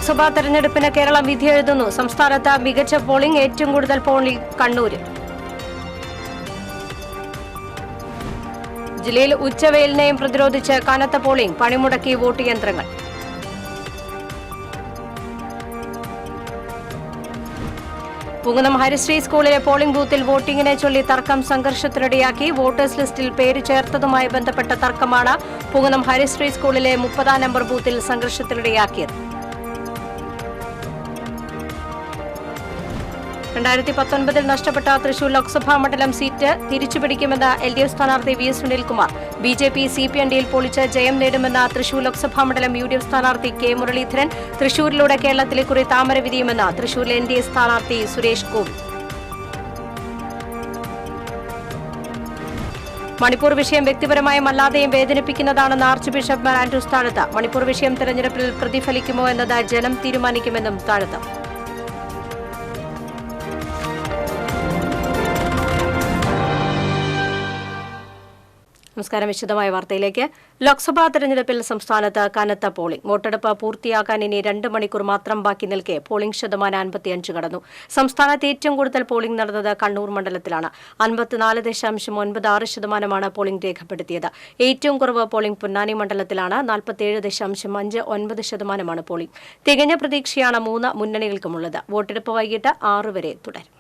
ലോക്സഭാ തെരഞ്ഞെടുപ്പിന് കേരളം വിധിയെഴുതുന്നു. സംസ്ഥാനത്ത് മികച്ച പോളിംഗ്, ഏറ്റവും കൂടുതൽ പോളിംഗ് കണ്ണൂരിൽ. ജില്ലയിൽ ഉച്ചവെയിലിനെയും പ്രതിരോധിച്ച് കനത്ത പോളിംഗ്, പണിമുടക്കി വോട്ട് യന്ത്രങ്ങൾ. പൂങ്കുന്നം ഹരിശ്രീ സ്കൂളിലെ പോളിംഗ് ബൂത്തിൽ വോട്ടിംഗിനെ ചൊല്ലി തർക്കം സംഘർഷത്തിനിടയാക്കി. വോട്ടേഴ്സ് ലിസ്റ്റിൽ പേര് ചേർത്തതുമായി ബന്ധപ്പെട്ട തർക്കമാണ് പൂങ്കുന്നം ഹരിശ്രീ സ്കൂളിലെ 30-ാം നമ്പർ ബൂത്തിൽ സംഘർഷത്തിനിടയാക്കിയത്. 2019 നഷ്ടപ്പെട്ട തൃശൂർ ലോക്സഭാ മണ്ഡലം സീറ്റ് തിരിച്ചുപിടിക്കുമെന്ന LDF സ്ഥാനാർത്ഥി VS Sunilkumar. BJP CPM deal പൊളിച്ച് ജയം നേടുമെന്ന തൃശൂർ ലോക്സഭാ മണ്ഡലം UDF സ്ഥാനാർത്ഥി K മുരളീധരൻ. തൃശൂരിലൂടെ കേരളത്തിലെ കുറി താമര വിരിയുമെന്ന തൃശൂരിലെ NDA സ്ഥാനാർത്ഥി സുരേഷ് ഗോപി. മണിപ്പൂർ വിഷയം വ്യക്തിപരമായും അല്ലാതെയും വേദനിപ്പിക്കുന്നതാണെന്ന് ആർച്ച് ബിഷപ്പ് മാർ ആൻഡ്രൂസ് താഴത്ത്. മണിപ്പൂർ വിഷയം തെരഞ്ഞെടുപ്പിൽ പ്രതിഫലിക്കുമോ എന്നത് ജനം തീരുമാനിക്കുമെന്നും താഴത്ത്. നമസ്കാരം. വിശദമായ വാർത്തയിലേക്ക്. ലോക്സഭാ തെരഞ്ഞെടുപ്പിൽ സംസ്ഥാനത്ത് കനത്ത പോളിംഗ്. വോട്ടെടുപ്പ് പൂർത്തിയാക്കാൻ ഇനി 2 മണിക്കൂർ മാത്രം ബാക്കി നിൽക്കെ പോളിംഗ് ശതമാനം 55 കടന്നു. സംസ്ഥാനത്ത് ഏറ്റവും കൂടുതൽ പോളിംഗ് നടന്നത് കണ്ണൂർ മണ്ഡലത്തിലാണ്. 54.96% പോളിംഗ് രേഖപ്പെടുത്തിയത്. ഏറ്റവും കുറവ് പോളിംഗ് പൊന്നാനി മണ്ഡലത്തിലാണ്. 47.59% പോളിംഗ്. തികഞ്ഞ പ്രതീക്ഷയാണ് 3 മുന്നണികൾക്കുമുള്ളത്. വോട്ടെടുപ്പ് വൈകിട്ട് 6 വരെ തുടരും.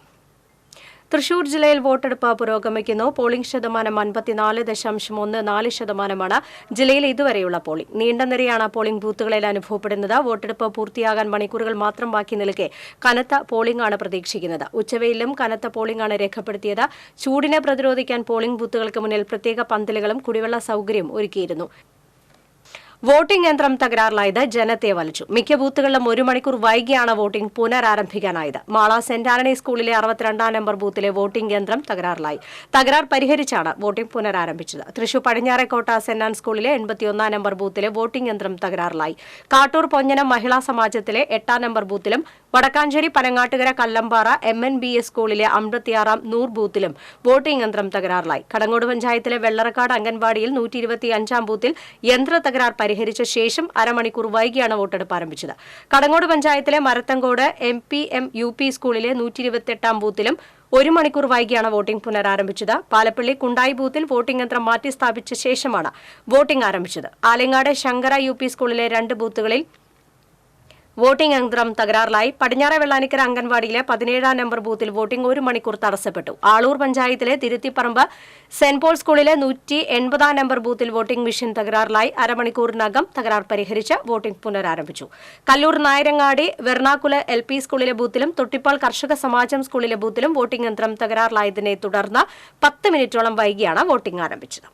തൃശൂർ ജില്ലയിൽ വോട്ടെടുപ്പ് പുരോഗമിക്കുന്നു. പോളിംഗ് ശതമാനം 54.14% ജില്ലയിൽ ഇതുവരെയുള്ള പോളിംഗ്. നീണ്ട നിരയാണ് പോളിംഗ് ബൂത്തുകളിൽ അനുഭവപ്പെടുന്നത്. വോട്ടെടുപ്പ് പൂർത്തിയാകാൻ മണിക്കൂറുകൾ മാത്രം ബാക്കി നിൽക്കെ കനത്ത പോളിംഗാണ് പ്രതീക്ഷിക്കുന്നത്. ഉച്ചവെയിലും കനത്ത പോളിംഗാണ് രേഖപ്പെടുത്തിയത്. ചൂടിനെ പ്രതിരോധിക്കാൻ പോളിംഗ് ബൂത്തുകൾക്ക് മുന്നിൽ പ്രത്യേക പന്തലുകളും കുടിവെള്ള സൌകര്യവും ഒരുക്കിയിരുന്നു. വോട്ടിംഗ് യന്ത്രം തകരാറിലായത് ജനത്തെ വലച്ചു. മിക്ക ബൂത്തുകളിലും 1 മണിക്കൂർ വൈകിയാണ് വോട്ടിംഗ് പുനരാരംഭിക്കാനായത്. മാള സെന്റ് ആന്റണി സ്കൂളിലെ 62-ാം നമ്പർ ബൂത്തിലെ വോട്ടിംഗ് യന്ത്രം തകരാറിലായി. തകരാർ പരിഹരിച്ചാണ് വോട്ടിംഗ് പുനരാരംഭിച്ചത്. തൃശൂർ പടിഞ്ഞാറേക്കോട്ട സെന്റ് ആൻ സ്കൂളിലെ 81-ാം നമ്പർ ബൂത്തിലെ വോട്ടിംഗ് യന്ത്രം തകരാറിലായി. കാട്ടൂർ പൊഞ്ഞനം മഹിളാ സമാജത്തിലെ 8-ാം നമ്പർ ബൂത്തിലും വടക്കാഞ്ചേരി പനങ്ങാട്ടുകര കല്ലമ്പാറ MNBS സ്കൂളിലെ 56-ാം നൂർ ബൂത്തിലും വോട്ടിംഗ് യന്ത്രം തകരാറിലായി. കടങ്ങോട് പഞ്ചായത്തിലെ വെള്ളറക്കാട് അംഗൻവാടിയിൽ 125-ാം ബൂത്തിൽ യന്ത്ര തകരാർ പരിഹരിച്ച ശേഷം അരമണിക്കൂർ വൈകിയാണ് വോട്ടെടുപ്പ് ആരംഭിച്ചത്. കടങ്ങോട് പഞ്ചായത്തിലെ മരത്തങ്കോട് MPM UP സ്കൂളിലെ 128-ാം ബൂത്തിലും 1 മണിക്കൂർ വൈകിയാണ് വോട്ടിംഗ് പുനരാരംഭിച്ചത്. പാലപ്പള്ളി കുണ്ടായി ബൂത്തിൽ വോട്ടിംഗ് യന്ത്രം മാറ്റി സ്ഥാപിച്ച ശേഷമാണ് വോട്ടിംഗ് ആരംഭിച്ചത്. ആലങ്ങാട് ശങ്കര UP സ്കൂളിലെ 2 ബൂത്തുകളിൽ വോട്ടിംഗ് യന്ത്രം തകരാറിലായി. പടിഞ്ഞാറെ വെള്ളാനിക്കര അംഗൻവാടിയിലെ 17-ാം നമ്പർ ബൂത്തിൽ വോട്ടിംഗ് 1 മണിക്കൂർ തടസ്സപ്പെട്ടു. ആളൂർ പഞ്ചായത്തിലെ തിരുത്തിപ്പറമ്പ് സെന്റ് പോൾ സ്കൂളിലെ 180-ാം നമ്പർ ബൂത്തിൽ വോട്ടിംഗ് മെഷീൻ തകരാറിലായി. അരമണിക്കൂറിനകം തകരാർ പരിഹരിച്ച് വോട്ടിംഗ് പുനരാരംഭിച്ചു. കല്ലൂർ നായരങ്ങാടി വെർണാക്കുല LP സ്കൂളിലെ ബൂത്തിലും തൊട്ടിപ്പാൾ കർഷക സമാജം സ്കൂളിലെ ബൂത്തിലും വോട്ടിംഗ് യന്ത്രം തകരാറിലായതിനെ തുടർന്ന് 10 മിനിറ്റോളം വൈകിയാണ് വോട്ടിംഗ് ആരംഭിച്ചത്.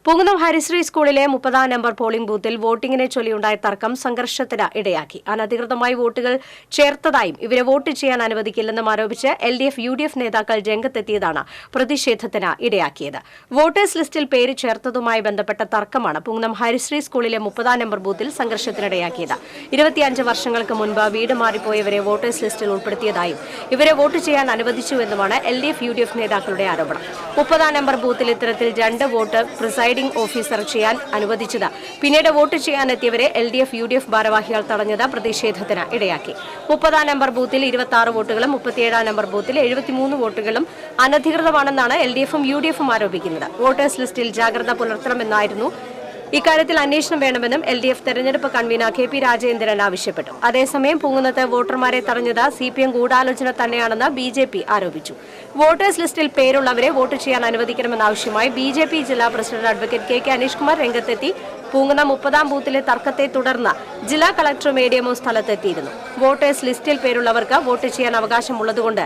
പൂങ്കുന്നം ഹരിശ്രീ സ്കൂളിലെ 30-ാം നമ്പർ പോളിംഗ് ബൂത്തിൽ വോട്ടിംഗിനെ ചൊല്ലിയുണ്ടായ തർക്കം സംഘർഷത്തിന് ഇടയാക്കി. അനധികൃതമായി വോട്ടുകൾ ചേർത്തതായും ഇവരെ വോട്ട് ചെയ്യാൻ അനുവദിക്കില്ലെന്നും ആരോപിച്ച് LDF UDF നേതാക്കൾ രംഗത്തെത്തിയതാണ് പ്രതിഷേധത്തിന് ഇടയാക്കിയത്. വോട്ടേഴ്സ് ലിസ്റ്റിൽ പേര് ചേർത്തതുമായി ബന്ധപ്പെട്ട തർക്കമാണ് പൂങ്കുന്നം ഹരിശ്രീ സ്കൂളിലെ 30-ാം നമ്പർ ബൂത്തിൽ സംഘർഷത്തിനിടയാക്കിയത്. 25 വർഷങ്ങൾക്ക് മുൻപ് വീട് മാറിപ്പോയവരെ വോട്ടേഴ്സ് ലിസ്റ്റിൽ ഉൾപ്പെടുത്തിയതായും ഇവരെ വോട്ട് ചെയ്യാൻ അനുവദിച്ചുവെന്നുമാണ് LDF UDF നേതാക്കളുടെ ആരോപണം. 30-ാം നമ്പർ ബൂത്തിൽ ഇത്തരത്തിൽ 2 വോട്ട് പ്രിസൈഡിംഗ് ഓഫീസർ ചെയ്യാൻ അനുവദിച്ചത് പിന്നീട് വോട്ട് ചെയ്യാനെത്തിയവരെ LDF UDF ഭാരവാഹികൾ തടഞ്ഞത് പ്രതിഷേധത്തിന് ഇടയാക്കി. 30-ാം നമ്പർ ബൂത്തിൽ 26 വോട്ടുകളും 37-ാം നമ്പർ ബൂത്തിൽ 73 വോട്ടുകളും അനധികൃതമാണെന്നാണ് LDFും UDFും ആരോപിക്കുന്നത്. വോട്ടേഴ്സ് ലിസ്റ്റിൽ ജാഗ്രത പുലർത്തണമെന്നായിരുന്നു. ഇക്കാര്യത്തിൽ അന്വേഷണം വേണമെന്നും LDF തെരഞ്ഞെടുപ്പ് കൺവീനർ KP രാജേന്ദ്രൻ ആവശ്യപ്പെട്ടു. അതേസമയം പൂങ്കുന്നത്ത് വോട്ടർമാരെ തടഞ്ഞത് CPM ഗൂഢാലോചന തന്നെയാണെന്ന് BJP ആരോപിച്ചു. വോട്ടേഴ്സ് ലിസ്റ്റിൽ പേരുള്ളവരെ വോട്ട് ചെയ്യാൻ അനുവദിക്കണമെന്നാവശ്യമായി BJP ജില്ലാ president advocate KK Aneesh Kumar രംഗത്തെത്തി. പൂങ്കുന്നം 30-ാം ബൂത്തിലെ തർക്കത്തെ തുടർന്ന് ജില്ലാ കളക്ടറും ADMO സ്ഥലത്തെത്തിയിരുന്നു. വോട്ടേഴ്സ് ലിസ്റ്റിൽ പേരുള്ളവർക്ക് വോട്ട് ചെയ്യാൻ അവകാശമുള്ളതുകൊണ്ട്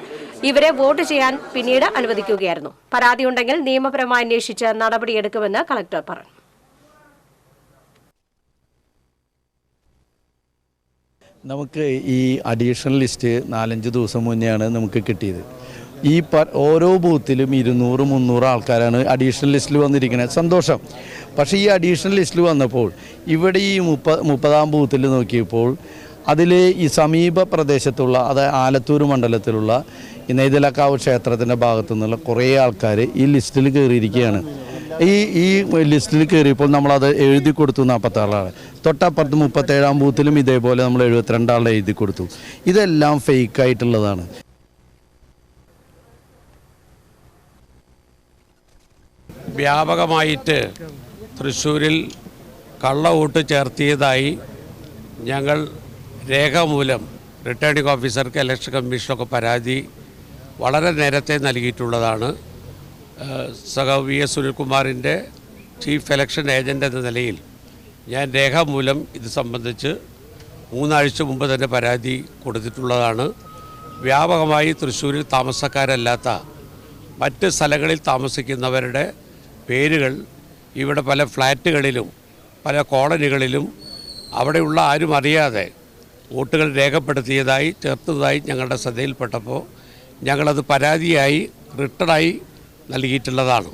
ഇവരെ വോട്ട് ചെയ്യാൻ പിന്നീട് അനുവദിക്കുകയായിരുന്നു. പരാതിയുണ്ടെങ്കിൽ നിയമപരമായി അന്വേഷിച്ച് നടപടിയെടുക്കുമെന്ന് കളക്ടർ പറഞ്ഞു. നമുക്ക് ഈ അഡീഷണൽ ലിസ്റ്റ് 4-5 ദിവസം മുന്നെയാണ് നമുക്ക് കിട്ടിയത്. ഈ ഓരോ ബൂത്തിലും 200-300 ആൾക്കാരാണ് അഡീഷണൽ ലിസ്റ്റിൽ വന്നിരിക്കുന്നത്. സന്തോഷം. പക്ഷേ ഈ അഡീഷണൽ ലിസ്റ്റിൽ വന്നപ്പോൾ ഇവിടെ ഈ 30-ാം ബൂത്തിൽ നോക്കിയപ്പോൾ അതിൽ ഈ സമീപ പ്രദേശത്തുള്ള അതായത് ആലത്തൂർ മണ്ഡലത്തിലുള്ള ഈ നെയ്തലക്കാവ് ക്ഷേത്രത്തിൻ്റെ ഭാഗത്തു നിന്നുള്ള കുറേ ആൾക്കാർ ഈ ലിസ്റ്റിൽ കയറിയിരിക്കുകയാണ്. ഈ ലിസ്റ്റിൽ കയറിയപ്പോൾ നമ്മളത് എഴുതി കൊടുത്തു 46 ആളെ. തൊട്ടപ്പുറത്ത് 37-ാം ബൂത്തിലും ഇതേപോലെ നമ്മൾ 72 ആളെ എഴുതി കൊടുത്തു. ഇതെല്ലാം ഫേക്കായിട്ടുള്ളതാണ്. വ്യാപകമായിട്ട് തൃശ്ശൂരിൽ കള്ള വോട്ട് ചേർത്തിയതായി ഞങ്ങൾ രേഖാമൂലം റിട്ടേണിംഗ് ഓഫീസർക്ക് ഇലക്ഷൻ കമ്മീഷനൊക്കെ പരാതി വളരെ നേരത്തെ നൽകിയിട്ടുള്ളതാണ്. വി.എസ്. സുനിൽകുമാറിൻ്റെ ചീഫ് ഇലക്ഷൻ ഏജൻ്റ് എന്ന നിലയിൽ ഞാൻ രേഖാമൂലം ഇത് സംബന്ധിച്ച് 3 ആഴ്ച മുമ്പ് തന്നെ പരാതി കൊടുത്തിട്ടുള്ളതാണ്. വ്യാപകമായി തൃശ്ശൂരിൽ താമസക്കാരല്ലാത്ത മറ്റ് സ്ഥലങ്ങളിൽ താമസിക്കുന്നവരുടെ പേരുകൾ ഇവിടെ പല ഫ്ലാറ്റുകളിലും പല കോളനികളിലും അവിടെയുള്ള ആരും അറിയാതെ വോട്ടുകൾ രേഖപ്പെടുത്തിയതായി ചേർത്തതായി ഞങ്ങളുടെ ശ്രദ്ധയിൽപ്പെട്ടപ്പോൾ ഞങ്ങളത് പരാതിയായി റിട്ടേണായി നൽകിയിട്ടുള്ളതാണ്.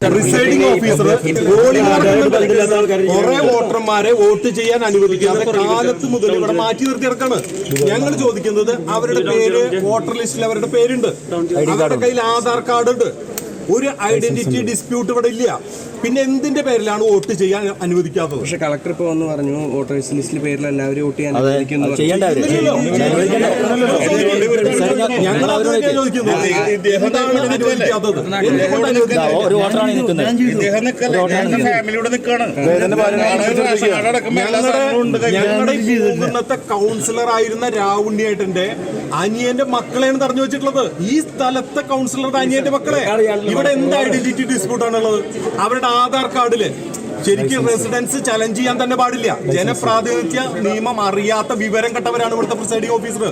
പ്രിസൈഡിംഗ് ഓഫീസർ കുറെ വോട്ടർമാരെ വോട്ട് ചെയ്യാൻ അനുവദിക്കാതെ കാലത്ത് മുതൽ ഇവിടെ മാറ്റി നിർത്തിയിറക്കാണ്. ഞങ്ങൾ ചോദിക്കുന്നത് അവരുടെ പേര് വോട്ടർ ലിസ്റ്റിൽ അവരുടെ പേരുണ്ട്, അവരുടെ കയ്യിൽ ആധാർ കാർഡ് ഉണ്ട്, ഒരു ഐഡന്റിറ്റി ഡിസ്പ്യൂട്ട് ഇവിടെ ഇല്ല. പിന്നെ എന്തിന്റെ പേരിലാണ് വോട്ട് ചെയ്യാൻ അനുവദിക്കാത്തത്? പക്ഷെ കളക്ടർ ഇപ്പോൾ വന്ന് പറഞ്ഞു വോട്ടേഴ്സ് ലിസ്റ്റിൽ പേരിൽ എല്ലാവരും വോട്ട് ചെയ്യാൻ ഇന്നത്തെ കൗൺസിലർ ആയിരുന്ന രാവുണ്ണിയേട്ടന്റെ അനിയന്റെ മക്കളെയാണ് തടഞ്ഞു വെച്ചിട്ടുള്ളത്. ഈ സ്ഥലത്തെ കൗൺസിലറുടെ അനിയന്റെ മക്കളെ. ഇവിടെ എന്ത് ഐഡന്റിറ്റി ഡിസ്പ്യൂട്ട് ആണുള്ളത്? അവരുടെ ആധാർ കാർഡില് ശരിക്കും റെസിഡൻസ് ചലഞ്ച് ചെയ്യാൻ തന്നെ പാടില്ല. ജനപ്രാതിനിധ്യ നിയമം അറിയാത്ത വിവരം കെട്ടവരാണ് ഇവിടുത്തെ പ്രിസൈഡിംഗ് ഓഫീസർ.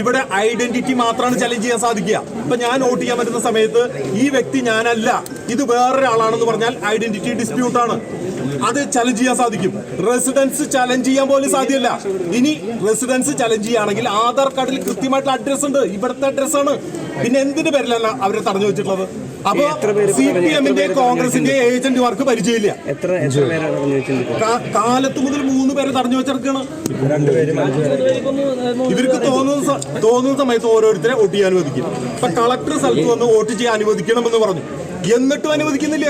ഇവിടെ ഐഡന്റിറ്റി മാത്രമാണ് ചലഞ്ച് ചെയ്യാൻ സാധിക്കുക. ഇപ്പൊ ഞാൻ വോട്ട് ചെയ്യാൻ പറ്റുന്ന സമയത്ത് ഈ വ്യക്തി ഞാനല്ല, ഇത് വേറൊരാളാണെന്ന് പറഞ്ഞാൽ ഐഡന്റിറ്റി ഡിസ്പ്യൂട്ട് ആണ്, അത് ചലഞ്ച് ചെയ്യാൻ സാധിക്കും. റെസിഡൻസ് ചലഞ്ച് ചെയ്യാൻ പോലും സാധ്യമല്ല. ഇനി റെസിഡൻസ് ചലഞ്ച് ചെയ്യുകയാണെങ്കിൽ ആധാർ കാർഡിൽ കൃത്യമായിട്ടുള്ള അഡ്രസ് ഉണ്ട്, ഇവിടുത്തെ അഡ്രസ്സാണ്. പിന്നെ എന്തിന്റെ പേരിലല്ല അവരെ തടഞ്ഞു വെച്ചിട്ടുള്ളത്? അപ്പൊ CPM-ന്റെ കോൺഗ്രസിന്റെ ഏജന്റുമാർക്ക് പരിചയമില്ല. കാലത്ത് മുതൽ 3 പേരെ തടഞ്ഞു വെച്ചിറക്കാണ്. ഇവർക്ക് തോന്നുന്ന സമയത്ത് ഓരോരുത്തരെ വോട്ട് ചെയ്യാൻ അനുവദിക്കും. ഇപ്പൊ കളക്ടർ സ്ഥലത്ത് വന്ന് വോട്ട് ചെയ്യാൻ അനുവദിക്കണമെന്ന് പറഞ്ഞു, എന്നിട്ടും അനുവദിക്കുന്നില്ല.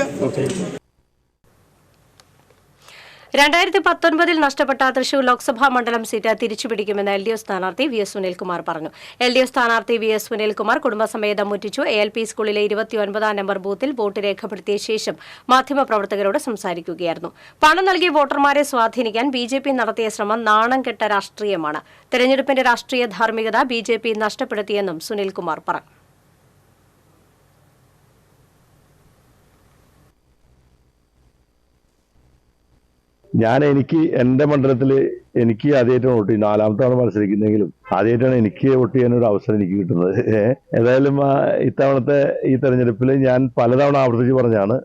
2019 നഷ്ടപ്പെട്ട തൃശൂർ ലോക്സഭാ മണ്ഡലം സീറ്റ് തിരിച്ചുപിടിക്കുമെന്ന് LDF സ്ഥാനാർത്ഥി VS സുനിൽകുമാർ പറഞ്ഞു. LDF സ്ഥാനാർത്ഥി VS സുനിൽകുമാർ കുടുംബസമേതം മുറ്റിച്ചു ALP സ്കൂളിലെ 29-ാം നമ്പർ ബൂത്തിൽ വോട്ട് രേഖപ്പെടുത്തിയ ശേഷം മാധ്യമപ്രവർത്തകരോട് സംസാരിക്കുകയായിരുന്നു. പണം നൽകി വോട്ടർമാരെ സ്വാധീനിക്കാൻ BJP നടത്തിയ ശ്രമം നാണം കെട്ട രാഷ്ട്രീയമാണ്. തെരഞ്ഞെടുപ്പിന്റെ രാഷ്ട്രീയ ധാർമ്മികത BJP നഷ്ടപ്പെടുത്തിയെന്നും സുനിൽകുമാർ പറഞ്ഞു. എനിക്ക് എൻ്റെ മണ്ഡലത്തിൽ എനിക്ക് ആദ്യമായിട്ടാണ് വോട്ട് ചെയ്യുന്നത്. 4ാമത്തെ തവണ മത്സരിക്കുന്നെങ്കിലും ആദ്യമായിട്ടാണ് എനിക്ക് വോട്ട് ചെയ്യാനൊരു അവസരം എനിക്ക് കിട്ടുന്നത്. ഏതായാലും ഇത്തവണത്തെ ഈ തെരഞ്ഞെടുപ്പിൽ ഞാൻ പലതവണ ആവർത്തിച്ച് പറഞ്ഞാണ്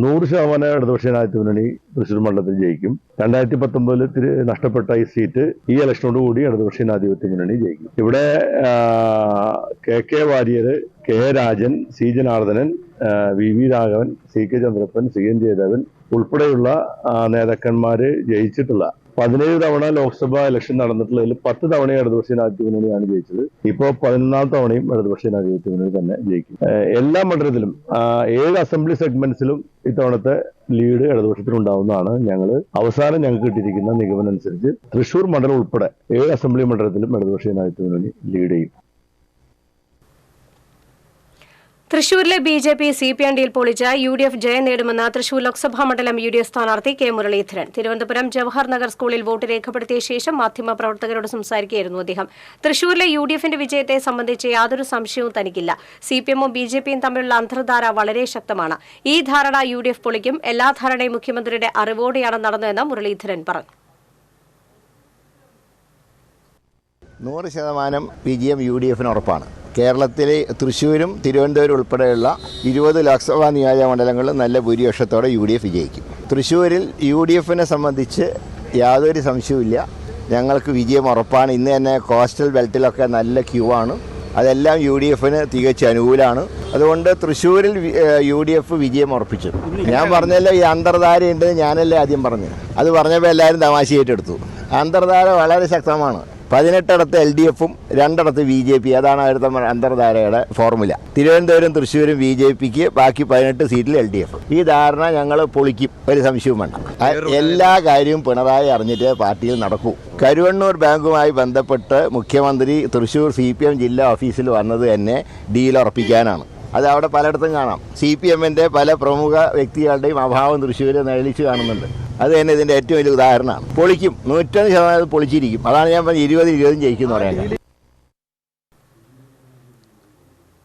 100% ഇടതുപക്ഷ ജനാധിപത്യ മുന്നണി തൃശ്ശൂർ മണ്ഡലത്തിൽ ജയിക്കും. 2019 നഷ്ടപ്പെട്ട ഈ സീറ്റ് ഈ ഇലക്ഷനോട് കൂടി ഇടതുപക്ഷ ജനാധിപത്യ മുന്നണി ജയിക്കും. ഇവിടെ KK Warrier, K Rajan, C Janardhanan, VV Raghavan, CK Chandrappan, CN Jayadevan ഉൾപ്പെടെയുള്ള നേതാക്കന്മാര് ജയിച്ചിട്ടുള്ള 17 തവണ ലോക്സഭാ ഇലക്ഷൻ നടന്നിട്ടുള്ളതിൽ 10 തവണയും ഇടതുപക്ഷ ജനാധിപത്യ മുന്നണിയാണ് ജയിച്ചത്. ഇപ്പോൾ 11ാം തവണയും ഇടതുപക്ഷ ജനാധിപത്യ മുന്നണി തന്നെ ജയിക്കും. എല്ലാ മണ്ഡലത്തിലും 7 അസംബ്ലി സെഗ്മെന്റ്സിലും ഇത്തവണത്തെ ലീഡ് ഇടതുപക്ഷത്തിനുണ്ടാവുന്നതാണ് അവസാനം ഞങ്ങൾക്ക് കിട്ടിയിരിക്കുന്ന നിഗമനം അനുസരിച്ച്. തൃശ്ശൂർ മണ്ഡലം ഉൾപ്പെടെ 7 അസംബ്ലി മണ്ഡലത്തിലും ഇടതുപക്ഷ ജനാധിപത്യ മുന്നണി ലീഡ് ചെയ്യും. തൃശൂരിലെ BJP CPM ഡീൽ പൊളിച്ച UDF ജയം നേടുമെന്ന് തൃശൂർ ലോക്സഭാ മണ്ഡലം UDF സ്ഥാനാർത്ഥി K മുരളീധരൻ. തിരുവനന്തപുരം ജവഹർ നഗർ സ്കൂളിൽ വോട്ട് രേഖപ്പെടുത്തിയ ശേഷം മാധ്യമപ്രവർത്തകരോട് സംസാരിക്കുകയായിരുന്നു അദ്ദേഹം. തൃശൂരിലെ UDFന്റെ വിജയത്തെ സംബന്ധിച്ച് യാതൊരു സംശയവും തനിക്കില്ല. CPM-ഉം BJP-യും തമ്മിലുള്ള അന്തർധാര വളരെ ശക്തമാണ്. ഈ ധാരണ UDF പൊളിക്കും. എല്ലാ ധാരണയും മുഖ്യമന്ത്രിയുടെ അറിവോടെയാണ് നടന്നതെന്ന് മുരളീധരൻ പറഞ്ഞു. 100% വിജയം UDF-ന് ഉറപ്പാണ്. കേരളത്തിലെ തൃശ്ശൂരും തിരുവനന്തപുരം ഉൾപ്പെടെയുള്ള 20 ലോക്സഭാ നിയോജക മണ്ഡലങ്ങളിൽ നല്ല ഭൂരിപക്ഷത്തോടെ UDF വിജയിക്കും. തൃശ്ശൂരിൽ UDF-നെ സംബന്ധിച്ച് യാതൊരു സംശയവുമില്ല, ഞങ്ങൾക്ക് വിജയം ഉറപ്പാണ്. ഇന്ന് തന്നെ കോസ്റ്റൽ ബെൽറ്റിലൊക്കെ നല്ല ക്യൂ ആണ്. അതെല്ലാം UDF-ന് തികച്ചും അനുകൂലമാണ്. അതുകൊണ്ട് തൃശ്ശൂരിൽ UDF വിജയം ഉറപ്പിച്ചു. ഞാൻ പറഞ്ഞല്ലോ ഈ അന്തർധാരയുണ്ടെന്ന് ഞാനല്ലേ ആദ്യം പറഞ്ഞു. അത് പറഞ്ഞപ്പോൾ എല്ലാവരും തമാശയായിട്ടെടുത്തു. അന്തർധാര വളരെ ശക്തമാണ്. 18 LDFും 2 BJP. അതാണ് അവിടുത്തെ അന്തർധാരയുടെ ഫോർമുല. തിരുവനന്തപുരം തൃശ്ശൂരും BJPക്ക്, ബാക്കി 18 സീറ്റിൽ LDF. ഈ ധാരണ ഞങ്ങൾ പൊളിക്കും, ഒരു സംശയവും വേണ്ട. എല്ലാ കാര്യവും പിണറായി അറിഞ്ഞിട്ട് പാർട്ടിയിൽ നടക്കൂ. കരുവണ്ണൂർ ബാങ്കുമായി ബന്ധപ്പെട്ട് മുഖ്യമന്ത്രി തൃശ്ശൂർ CPM ജില്ലാ ഓഫീസിൽ വന്നത് തന്നെ ഡീൽ ഉറപ്പിക്കാനാണ്. അത് അവിടെ പലയിടത്തും കാണാം. CPMൻ്റെ പല പ്രമുഖ വ്യക്തികളുടെയും അഭാവം തൃശ്ശൂർ നിഴലിച്ച് കാണുന്നുണ്ട്. അത് തന്നെ ഇതിൻ്റെ ഏറ്റവും വലിയ ഉദാഹരണമാണ്. പൊളിക്കും, 101% പൊളിച്ചിരിക്കും. അതാണ് ഞാൻ 20-20 ജയിക്കുന്നു പറയാൻ.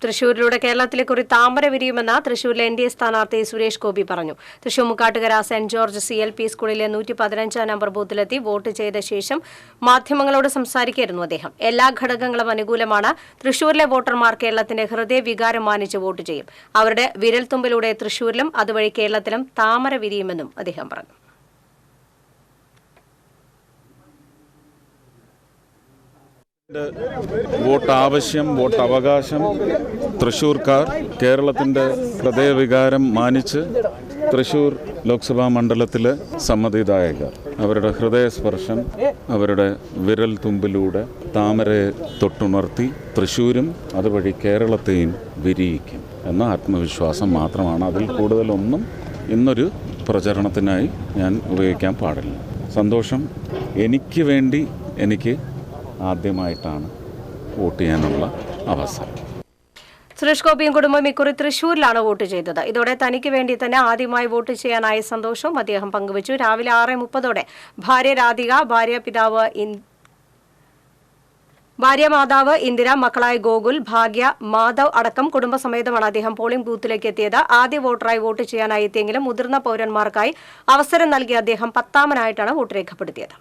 തൃശൂരിലൂടെ കേരളത്തിലേക്ക് ഒരു താമര വിരിയുമെന്ന് തൃശൂരിലെ NDA സ്ഥാനാർത്ഥി സുരേഷ് ഗോപി പറഞ്ഞു. Thrissur Mukkattukara saint George CLP സ്കൂളിലെ 115 നമ്പർ ബൂത്തിലെത്തി വോട്ട് ചെയ്ത ശേഷം മാധ്യമങ്ങളോട് സംസാരിക്കുകയായിരുന്നു അദ്ദേഹം. എല്ലാ ഘടകങ്ങളും അനുകൂലമാണ്. തൃശൂരിലെ വോട്ടർമാർ കേരളത്തിന്റെ ഹൃദയവികാരം മാനിച്ച് വോട്ട് ചെയ്യും. അവരുടെ വിരൽത്തുമ്പിലൂടെ തൃശൂരിലും അതുവഴി കേരളത്തിലും താമര വിരിയുമെന്നും അദ്ദേഹം പറഞ്ഞു. വോട്ട് ആവശ്യം, വോട്ട് അവകാശം തൃശ്ശൂർക്കാർ കേരളത്തിൻ്റെ ഹൃദയവികാരം മാനിച്ച് തൃശ്ശൂർ ലോക്സഭാ മണ്ഡലത്തിലെ സമ്മതിദായകർ അവരുടെ ഹൃദയസ്പർശം, അവരുടെ വിരൽ തുമ്പിലൂടെ താമരയെ തൊട്ടുണർത്തി തൃശ്ശൂരും അതുവഴി കേരളത്തെയും വിരിയിക്കും എന്ന ആത്മവിശ്വാസം മാത്രമാണ്. അതിൽ കൂടുതലൊന്നും ഇന്നൊരു പ്രചരണത്തിനായി ഞാൻ ഉപയോഗിക്കാൻ പാടില്ല. സന്തോഷം. എനിക്ക് വേണ്ടി എനിക്ക് ആദ്യമായിട്ടാണ് വോട്ട് ചെയ്യാനുള്ള അവസരം. സുരേഷ് ഗോപിയും കുടുംബം ഇക്കുറി തൃശൂരിലാണ് വോട്ട് ചെയ്തത്. ഇതോടെ തനിക്ക് വേണ്ടി തന്നെ ആദ്യമായി വോട്ട് ചെയ്യാനായ സന്തോഷവും അദ്ദേഹം പങ്കുവച്ചു. രാവിലെ 6:30 ഭാര്യ രാധിക, ഭാര്യ മാതാവ് ഇന്ദിര, മക്കളായ ഗോകുൽ, ഭാഗ്യ, മാധവ് അടക്കം കുടുംബസമേതമാണ് അദ്ദേഹം പോളിംഗ് ബൂത്തിലേക്ക് എത്തിയത്. ആദ്യ വോട്ടറായി വോട്ട് ചെയ്യാനായി എത്തിയെങ്കിലും മുതിർന്ന പൌരന്മാർക്കായി അവസരം നൽകിയ അദ്ദേഹം 10ാമനായിട്ടാണ് വോട്ട് രേഖപ്പെടുത്തിയത്.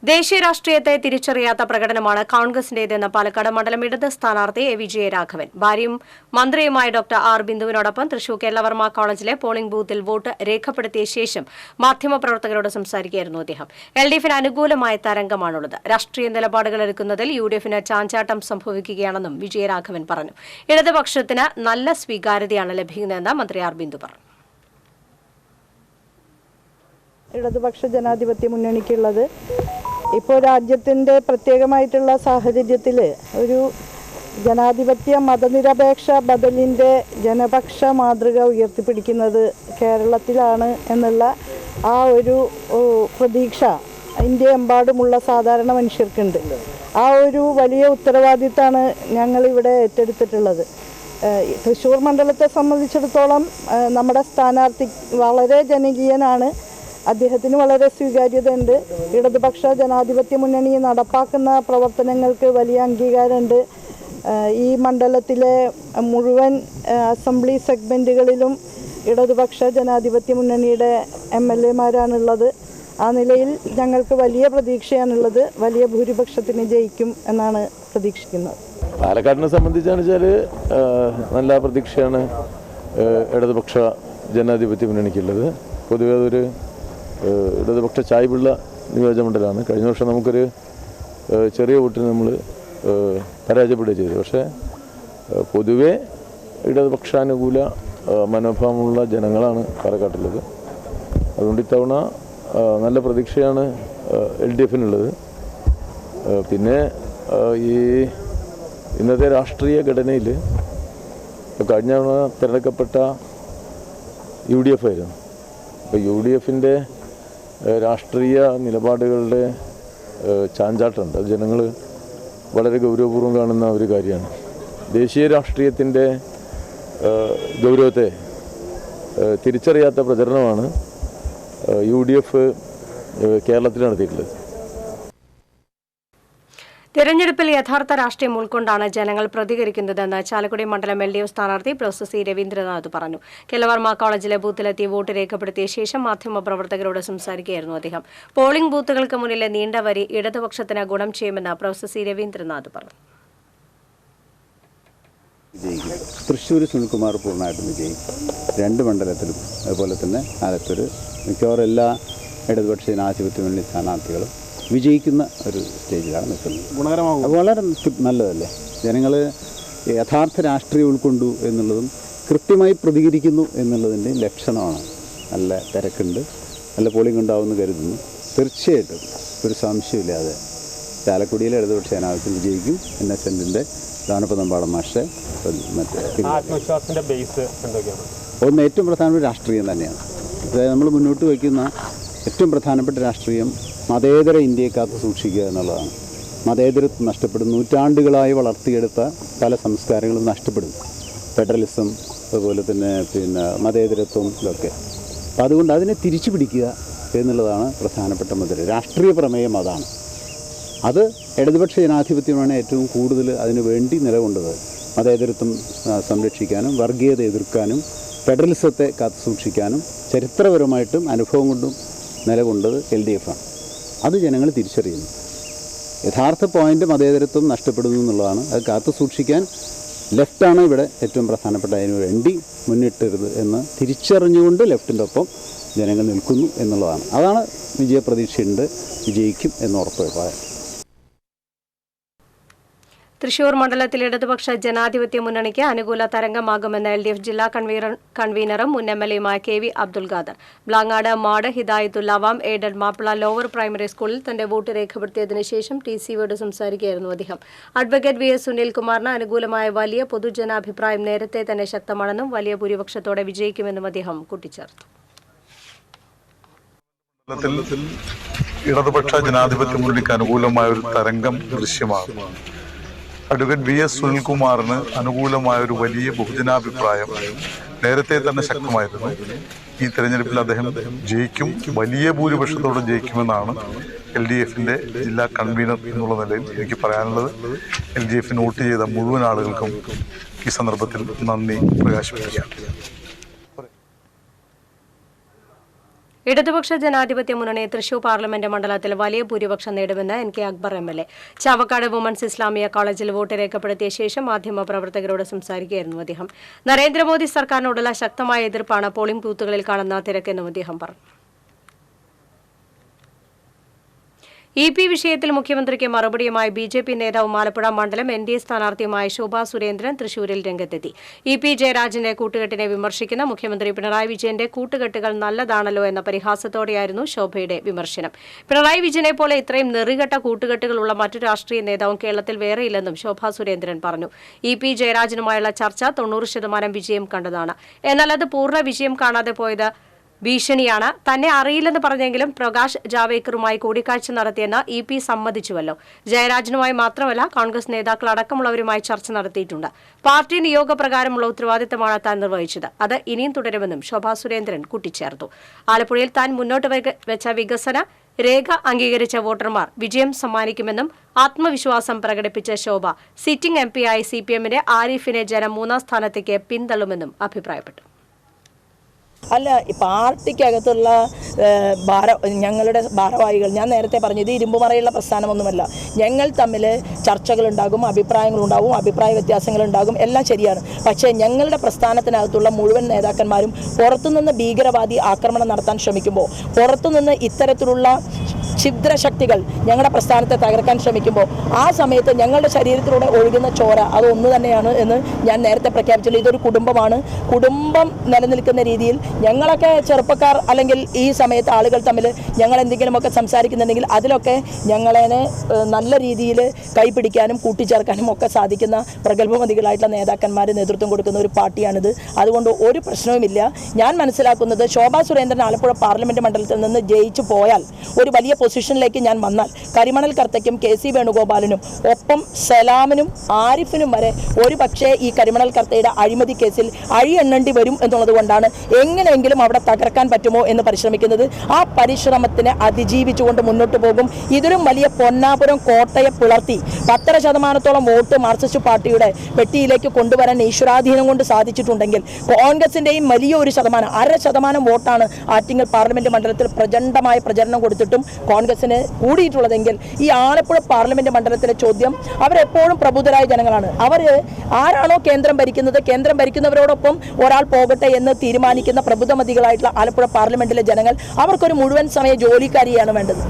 ദേശീയ രാഷ്ട്രീയത്തെ തിരിച്ചറിയാത്ത പ്രകടനമാണ് കോൺഗ്രസിന്റേതെന്ന് പാലക്കാട് മണ്ഡലം ഇടത് സ്ഥാനാർത്ഥി A. വിജയരാഘവൻ. ഭാര്യയും മന്ത്രിയുമായ ഡോക്ടർ R. ബിന്ദുവിനോടൊപ്പം തൃശൂർ കേരളവർമ്മ കോളേജിലെ പോളിംഗ് ബൂത്തിൽ വോട്ട് രേഖപ്പെടുത്തിയ ശേഷം മാധ്യമപ്രവർത്തകരോട് സംസാരിക്കുകയായിരുന്നു അദ്ദേഹം. LDFന് അനുകൂലമായ തരംഗമാണുള്ളത്. രാഷ്ട്രീയ നിലപാടുകൾ എടുക്കുന്നതിൽ UDFന് ചാഞ്ചാട്ടം സംഭവിക്കുകയാണെന്നും വിജയരാഘവൻ പറഞ്ഞു. ഇടതുപക്ഷത്തിന് നല്ല സ്വീകാര്യതയാണ് ലഭിക്കുന്നതെന്ന് മന്ത്രി R. ബിന്ദു പറഞ്ഞു. ഇടതുപക്ഷ ജനാധിപത്യ മുന്നണിക്കുള്ളത് ഇപ്പോൾ രാജ്യത്തിൻ്റെ പ്രത്യേകമായിട്ടുള്ള സാഹചര്യത്തിൽ ഒരു ജനാധിപത്യ മതനിരപേക്ഷ ബദലിൻ്റെ ജനപക്ഷ മാതൃക ഉയർത്തിപ്പിടിക്കുന്നത് കേരളത്തിലാണ് എന്നുള്ള ആ ഒരു പ്രതീക്ഷ ഇന്ത്യയെമ്പാടുമുള്ള സാധാരണ മനുഷ്യർക്കുണ്ട്. ആ ഒരു വലിയ ഉത്തരവാദിത്തമാണ് ഞങ്ങളിവിടെ ഏറ്റെടുത്തിട്ടുള്ളത്. തൃശ്ശൂർ മണ്ഡലത്തെ സംബന്ധിച്ചിടത്തോളം നമ്മുടെ സ്ഥാനാർത്ഥി വളരെ ജനകീയനാണ്. അദ്ദേഹത്തിന് വളരെ സ്വീകാര്യതയുണ്ട്. ഇടതുപക്ഷ ജനാധിപത്യ മുന്നണി നടപ്പാക്കുന്ന പ്രവർത്തനങ്ങൾക്ക് വലിയ അംഗീകാരമുണ്ട്. ഈ മണ്ഡലത്തിലെ മുഴുവൻ അസംബ്ലി സെഗ്മെൻറ്റുകളിലും ഇടതുപക്ഷ ജനാധിപത്യ മുന്നണിയുടെ MLA-മാരാണുള്ളത്. ആ നിലയിൽ ഞങ്ങൾക്ക് വലിയ പ്രതീക്ഷയാണുള്ളത്. വലിയ ഭൂരിപക്ഷത്തിന് ജയിക്കും എന്നാണ് പ്രതീക്ഷിക്കുന്നത്. പാലക്കാടിനെ സംബന്ധിച്ചാണ് വെച്ചാൽ നല്ല പ്രതീക്ഷയാണ് ഇടതുപക്ഷ ജനാധിപത്യ മുന്നണിക്കുള്ളത്. പൊതുവെ അതൊരു ഇടതുപക്ഷ ചായ്വുള്ള നിയോജകമണ്ഡലമാണ്. കഴിഞ്ഞ വർഷം നമുക്കൊരു ചെറിയ വോട്ടിന് നമ്മൾ പരാജയപ്പെടുകയും ചെയ്തു. പക്ഷേ പൊതുവെ ഇടതുപക്ഷാനുകൂല മനോഭാവമുള്ള ജനങ്ങളാണ് പാലക്കാട്ടുള്ളത്. അതുകൊണ്ട് ഇത്തവണ നല്ല പ്രതീക്ഷയാണ് LDFനുള്ളത്. പിന്നെ ഈ ഇന്നത്തെ രാഷ്ട്രീയ ഘടനയിൽ കഴിഞ്ഞ തവണ തിരഞ്ഞെടുക്കപ്പെട്ട UDF ആയിരുന്നു. അപ്പോൾ UDFൻ്റെ രാഷ്ട്രീയ നിലപാടുകളുടെ ചാഞ്ചാട്ടമുണ്ട്. അത് ജനങ്ങൾ വളരെ ഗൗരവപൂർവ്വം കാണുന്ന ഒരു കാര്യമാണ്. ദേശീയ രാഷ്ട്രീയത്തിൻ്റെ ഗൗരവത്തെ തിരിച്ചറിയാത്ത പ്രചരണമാണ് UDF കേരളത്തിൽ നടത്തിയിട്ടുള്ളത്. തെരഞ്ഞെടുപ്പിൽ യഥാർത്ഥ രാഷ്ട്രീയം ഉൾക്കൊണ്ടാണ് ജനങ്ങൾ പ്രതികരിക്കുന്നതെന്ന് ചാലക്കുടി മണ്ഡലം LDF സ്ഥാനാർത്ഥി പ്രൊഫസർ C. രവീന്ദ്രനാഥ് പറഞ്ഞു. കേരളവർമ്മ കോളേജിലെ ബൂത്തിലെത്തി വോട്ട് രേഖപ്പെടുത്തിയ ശേഷം മാധ്യമപ്രവർത്തകരോട് സംസാരിക്കുകയായിരുന്നു അദ്ദേഹം. പോളിംഗ് ബൂത്തുകൾക്ക് മുന്നിലെ നീണ്ട വരി ഇടതുപക്ഷത്തിന് ഗുണം ചെയ്യുമെന്ന് പ്രൊഫസർ C. രവീന്ദ്രനാഥ് പറഞ്ഞു. തൃശ്ശൂർ സുനിൽകുമാർ പൂർണ്ണമായിട്ടും വിജയിക്കും. 2 മണ്ഡലത്തിലും അതുപോലെ തന്നെ ആലത്തൂർ മിക്കവാറും എല്ലാ ഇടതുപക്ഷ ജനാധിപത്യ മുന്നണി സ്ഥാനാർത്ഥികളും വിജയിക്കുന്ന ഒരു സ്റ്റേജിലാണ് നിൽക്കുന്നത്. വളരെ നല്ലതല്ലേ? ജനങ്ങൾ യഥാർത്ഥ രാഷ്ട്രീയം ഉൾക്കൊണ്ടു എന്നുള്ളതും കൃത്യമായി പ്രതികരിക്കുന്നു എന്നുള്ളതിൻ്റെ ലക്ഷണമാണ്. നല്ല തിരക്കുണ്ട്. നല്ല പോളിംഗ് ഉണ്ടാവുമെന്ന് കരുതുന്നു. തീർച്ചയായിട്ടും ഒരു സംശയമില്ലാതെ ചാലക്കുടിയിലെ ഇടതുപക്ഷ ജനാധിപത്യം വിജയിക്കും. NSNൻ്റെ ദാനപദമ്പാടം മാഷെ ആത്മവിശ്വാസത്തിന്റെ ബേസ് എന്തൊക്കെയാണ്? ഒന്ന് ഏറ്റവും പ്രധാനപ്പെട്ട രാഷ്ട്രീയം തന്നെയാണ്. അതായത് നമ്മൾ മുന്നോട്ട് വയ്ക്കുന്ന ഏറ്റവും പ്രധാനപ്പെട്ട രാഷ്ട്രീയം മതേതര ഇന്ത്യയെ കാത്തു സൂക്ഷിക്കുക എന്നുള്ളതാണ്. മതേതരത്വം നഷ്ടപ്പെടും. നൂറ്റാണ്ടുകളായി വളർത്തിയെടുത്ത പല സംസ്കാരങ്ങളും നഷ്ടപ്പെടും. ഫെഡറലിസം, അതുപോലെ തന്നെ മതേതരത്വം, ഇതൊക്കെ. അപ്പോൾ അതുകൊണ്ട് അതിനെ തിരിച്ചു പിടിക്കുക എന്നുള്ളതാണ് പ്രധാനപ്പെട്ട മുദ്ര. രാഷ്ട്രീയ പ്രമേയം അതാണ്. അത് ഇടതുപക്ഷ ജനാധിപത്യമാണ് ഏറ്റവും കൂടുതൽ അതിനു വേണ്ടി നിലകൊണ്ടത്. മതേതരത്വം സംരക്ഷിക്കാനും വർഗീയത എതിർക്കാനും ഫെഡറലിസത്തെ കാത്തു സൂക്ഷിക്കാനും ചരിത്രപരമായിട്ടും അനുഭവം കൊണ്ടും നിലകൊണ്ടത് LDF ആണ്. അത് ജനങ്ങൾ തിരിച്ചറിയുന്നു. യഥാർത്ഥ പോയിൻ്റ് മതേതരത്വം നഷ്ടപ്പെടുന്നു എന്നുള്ളതാണ്. അത് കാത്തു സൂക്ഷിക്കാൻ ലെഫ്റ്റാണ് ഇവിടെ ഏറ്റവും പ്രധാനപ്പെട്ട, അതിനു വേണ്ടി മുന്നിട്ടരുത് എന്ന് തിരിച്ചറിഞ്ഞുകൊണ്ട് ലെഫ്റ്റിൻ്റെ ഒപ്പം ജനങ്ങൾ നിൽക്കുന്നു എന്നുള്ളതാണ്. അതാണ് വിജയപ്രതീക്ഷയുണ്ട്, വിജയിക്കും എന്ന് ഉറപ്പ്. തൃശൂർ മണ്ഡലത്തിൽ ഇടതുപക്ഷ ജനാധിപത്യ മുന്നണിക്ക് അനുകൂല തരംഗമാകുമെന്ന് LDF ജില്ലാ കൺവീനറും മുൻ MLAയുമായ KV അബ്ദുൽ ഖാദർ. ബ്ലാങ്ങാട് മാട് ഹിദായത്തുല്ലവാം എയ്ഡഡ് മാപ്പിള ലോവർ പ്രൈമറി സ്കൂളിൽ തന്റെ വോട്ട് രേഖപ്പെടുത്തിയതിനു ശേഷം TCയോട് സംസാരിക്കുകയായിരുന്നു അദ്ദേഹം. അഡ്വക്കേറ്റ് VS സുനിൽകുമാറിന് അനുകൂലമായ വലിയ പൊതുജനാഭിപ്രായം നേരത്തെ തന്നെ ശക്തമാണെന്നും വലിയ ഭൂരിപക്ഷത്തോടെ വിജയിക്കുമെന്നും അദ്ദേഹം കൂട്ടിച്ചേർത്തു. ഇടതുപക്ഷ ജനാധിപത്യ മുന്നണിക്ക് അനുകൂലമായ ഒരു തരംഗം ദൃശ്യമാകും. അഡ്വക്കേറ്റ് VS സുനിൽകുമാറിന് അനുകൂലമായ ഒരു വലിയ ബഹുജനാഭിപ്രായം നേരത്തെ തന്നെ ശക്തമായിരുന്നു. ഈ തെരഞ്ഞെടുപ്പിൽ അദ്ദേഹം ജയിക്കും, വലിയ ഭൂരിപക്ഷത്തോടെ ജയിക്കുമെന്നാണ് LDFന്റെ ജില്ലാ കൺവീനർ എന്നുള്ള നിലയിൽ എനിക്ക് പറയാനുള്ളത്. LDFന് വോട്ട് ചെയ്ത മുഴുവൻ ആളുകൾക്കും ഈ സന്ദർഭത്തിൽ നന്ദി പ്രകാശിപ്പിക്കുകയാണ്. ഇടതുപക്ഷ ജനാധിപത്യ മുന്നണി തൃശൂർ പാർലമെന്റ് മണ്ഡലത്തിൽ വലിയ ഭൂരിപക്ഷം നേടുമെന്ന് NK Akbar MLA. Chavakkad women's Islamia കോളേജിൽ വോട്ട് രേഖപ്പെടുത്തിയ ശേഷം മാധ്യമപ്രവർത്തകരോട് സംസാരിക്കുകയായിരുന്നു അദ്ദേഹം. നരേന്ദ്രമോദി സർക്കാരിനോടുള്ള ശക്തമായ എതിർപ്പാണ് പോളിംഗ് ബൂത്തുകളിൽ കാണുന്ന തിരക്കെന്നും അദ്ദേഹം പറഞ്ഞു. EP വിഷയത്തിൽ മുഖ്യമന്ത്രിക്ക് മറുപടിയുമായി BJP നേതാവും ആലപ്പുഴ മണ്ഡലം NDA സ്ഥാനാർത്ഥിയുമായ ശോഭാ സുരേന്ദ്രൻ തൃശൂരിൽ രംഗത്തെത്തി. EP ജയരാജന്റെ കൂട്ടുകെട്ടിനെ വിമർശിക്കുന്ന മുഖ്യമന്ത്രി പിണറായി വിജയന്റെ കൂട്ടുകെട്ടുകൾ നല്ലതാണല്ലോ എന്ന പരിഹാസത്തോടെയായിരുന്നു ശോഭയുടെ വിമർശനം. പിണറായി വിജയനെ പോലെ ഇത്രയും നെറികെട്ട കൂട്ടുകെട്ടുകളുള്ള മറ്റു രാഷ്ട്രീയ നേതാവും കേരളത്തിൽ വേറെയില്ലെന്നും ശോഭാ സുരേന്ദ്രൻ പറഞ്ഞു. EP ജയരാജനുമായുള്ള ചർച്ച 90% വിജയം കണ്ടതാണ്. എന്നാൽ അത് പൂർണ്ണ വിജയം കാണാതെ പോയത് ഭീഷണിയാണ്. തന്നെ അറിയില്ലെന്ന് പറഞ്ഞെങ്കിലും പ്രകാശ് ജാവേക്കറുമായി കൂടിക്കാഴ്ച നടത്തിയെന്ന് EP സമ്മതിച്ചുവല്ലോ. ജയരാജനുമായി മാത്രമല്ല കോൺഗ്രസ് നേതാക്കൾ അടക്കമുള്ളവരുമായി ചർച്ച നടത്തിയിട്ടുണ്ട്. പാർട്ടി നിയോഗപ്രകാരമുള്ള ഉത്തരവാദിത്തമാണ് താൻ നിർവഹിച്ചത്. അത് ഇനിയും തുടരുമെന്നും ശോഭാ സുരേന്ദ്രൻ കൂട്ടിച്ചേർത്തു. ആലപ്പുഴയിൽ താൻ മുന്നോട്ട് വെച്ച വികസന രേഖ അംഗീകരിച്ച വോട്ടർമാർ വിജയം സമ്മാനിക്കുമെന്നും ആത്മവിശ്വാസം പ്രകടിപ്പിച്ച ശോഭ സിറ്റിംഗ് MP-ആയ CPMന്റെ ആരിഫിനെ ജനം 3ാം സ്ഥാനത്തേക്ക് പിന്തള്ളുമെന്നും അഭിപ്രായപ്പെട്ടു. അല്ല, പാർട്ടിക്കകത്തുള്ള ഞങ്ങളുടെ ഭാരവാഹികൾ, ഞാൻ നേരത്തെ പറഞ്ഞു, ഇത് ഇരുമ്പുമറയുള്ള പ്രസ്ഥാനമൊന്നുമല്ല. ഞങ്ങൾ തമ്മിൽ ചർച്ചകളുണ്ടാകും, അഭിപ്രായങ്ങളുണ്ടാകും, അഭിപ്രായ വ്യത്യാസങ്ങളുണ്ടാകും, എല്ലാം ശരിയാണ്. പക്ഷേ ഞങ്ങളുടെ പ്രസ്ഥാനത്തിനകത്തുള്ള മുഴുവൻ നേതാക്കന്മാരും പുറത്തുനിന്ന് ഭീകരവാദി ആക്രമണം നടത്താൻ ശ്രമിക്കുമ്പോൾ, പുറത്തുനിന്ന് ഇത്തരത്തിലുള്ള ഛിദ്രശക്തികൾ ഞങ്ങളുടെ പ്രസ്ഥാനത്തെ തകർക്കാൻ ശ്രമിക്കുമ്പോൾ, ആ സമയത്ത് ഞങ്ങളുടെ ശരീരത്തിലൂടെ ഒഴുകുന്ന ചോര അത് ഒന്ന് തന്നെയാണ് എന്ന് ഞാൻ നേരത്തെ പ്രഖ്യാപിച്ചിട്ടുണ്ട്. ഇതൊരു കുടുംബമാണ്. കുടുംബം നിലനിൽക്കുന്ന രീതിയിൽ ഞങ്ങളൊക്കെ ചെറുപ്പക്കാർ അല്ലെങ്കിൽ ഈ സമയത്ത് ആളുകൾ തമ്മിൽ ഞങ്ങൾ എന്തെങ്കിലുമൊക്കെ സംസാരിക്കുന്നുണ്ടെങ്കിൽ അതിലൊക്കെ ഞങ്ങളെ നല്ല രീതിയിൽ കൈപിടിക്കാനും കൂട്ടിച്ചേർക്കാനും ഒക്കെ സാധിക്കുന്ന പ്രഗത്ഭമതികളായിട്ടുള്ള നേതാക്കന്മാർ നേതൃത്വം കൊടുക്കുന്ന ഒരു പാർട്ടിയാണിത്. അതുകൊണ്ട് ഒരു പ്രശ്നവുമില്ല. ഞാൻ മനസ്സിലാക്കുന്നത് ശോഭാ സുരേന്ദ്രൻ ആലപ്പുഴ പാർലമെന്റ് മണ്ഡലത്തിൽ നിന്ന് ജയിച്ചു പോയാൽ, ഒരു വലിയ പൊസിഷനിലേക്ക് ഞാൻ വന്നാൽ, കരിമണൽ കർത്തയ്ക്കും KC വേണുഗോപാലിനും ഒപ്പം സലാമിനും ആരിഫിനും വരെ ഒരു പക്ഷേ ഈ കരിമണൽ കർത്തയുടെ അഴിമതി കേസിൽ അഴിയെണ്ണേണ്ടി വരും എന്നുള്ളത് കൊണ്ടാണ് എങ്ങനെയെങ്കിലും അവിടെ തകർക്കാൻ പറ്റുമോ എന്ന് പരിശ്രമിക്കുന്നത്. ആ പരിശ്രമത്തിനെ അതിജീവിച്ചുകൊണ്ട് മുന്നോട്ട് പോകും. ഇതിലും വലിയ പൊന്നാപുരം കോട്ടയെ പിളർത്തി 10% വോട്ട് മാർക്സിസ്റ്റ് പാർട്ടിയുടെ പെട്ടിയിലേക്ക് കൊണ്ടുവരാൻ ഈശ്വരാധീനം കൊണ്ട് സാധിച്ചിട്ടുണ്ടെങ്കിൽ, കോൺഗ്രസിന്റെയും വലിയ ഒരു ശതമാനം 0.5% വോട്ടാണ് ആറ്റിങ്ങൽ പാർലമെന്റ് മണ്ഡലത്തിൽ പ്രചണ്ഡമായ പ്രചരണം കൊടുത്തിട്ടും കോൺഗ്രസിന് കൂടിയിട്ടുള്ളതെങ്കിൽ, ഈ ആലപ്പുഴ പാർലമെന്റ് മണ്ഡലത്തിലെ ചോദ്യം, അവരെപ്പോഴും പ്രബുദ്ധരായ ജനങ്ങളാണ്. അവർ ആരാണോ കേന്ദ്രം ഭരിക്കുന്നത്, കേന്ദ്രം ഭരിക്കുന്നവരോടൊപ്പം ഒരാൾ പോകട്ടെ എന്ന് തീരുമാനിക്കുന്ന പ്രബുദ്ധമതികളായിട്ടുള്ള ആലപ്പുഴ പാർലമെന്റിലെ ജനങ്ങൾ, അവർക്കൊരു മുഴുവൻ സമയ ജോലിക്കാരിയാണ് വേണ്ടത്.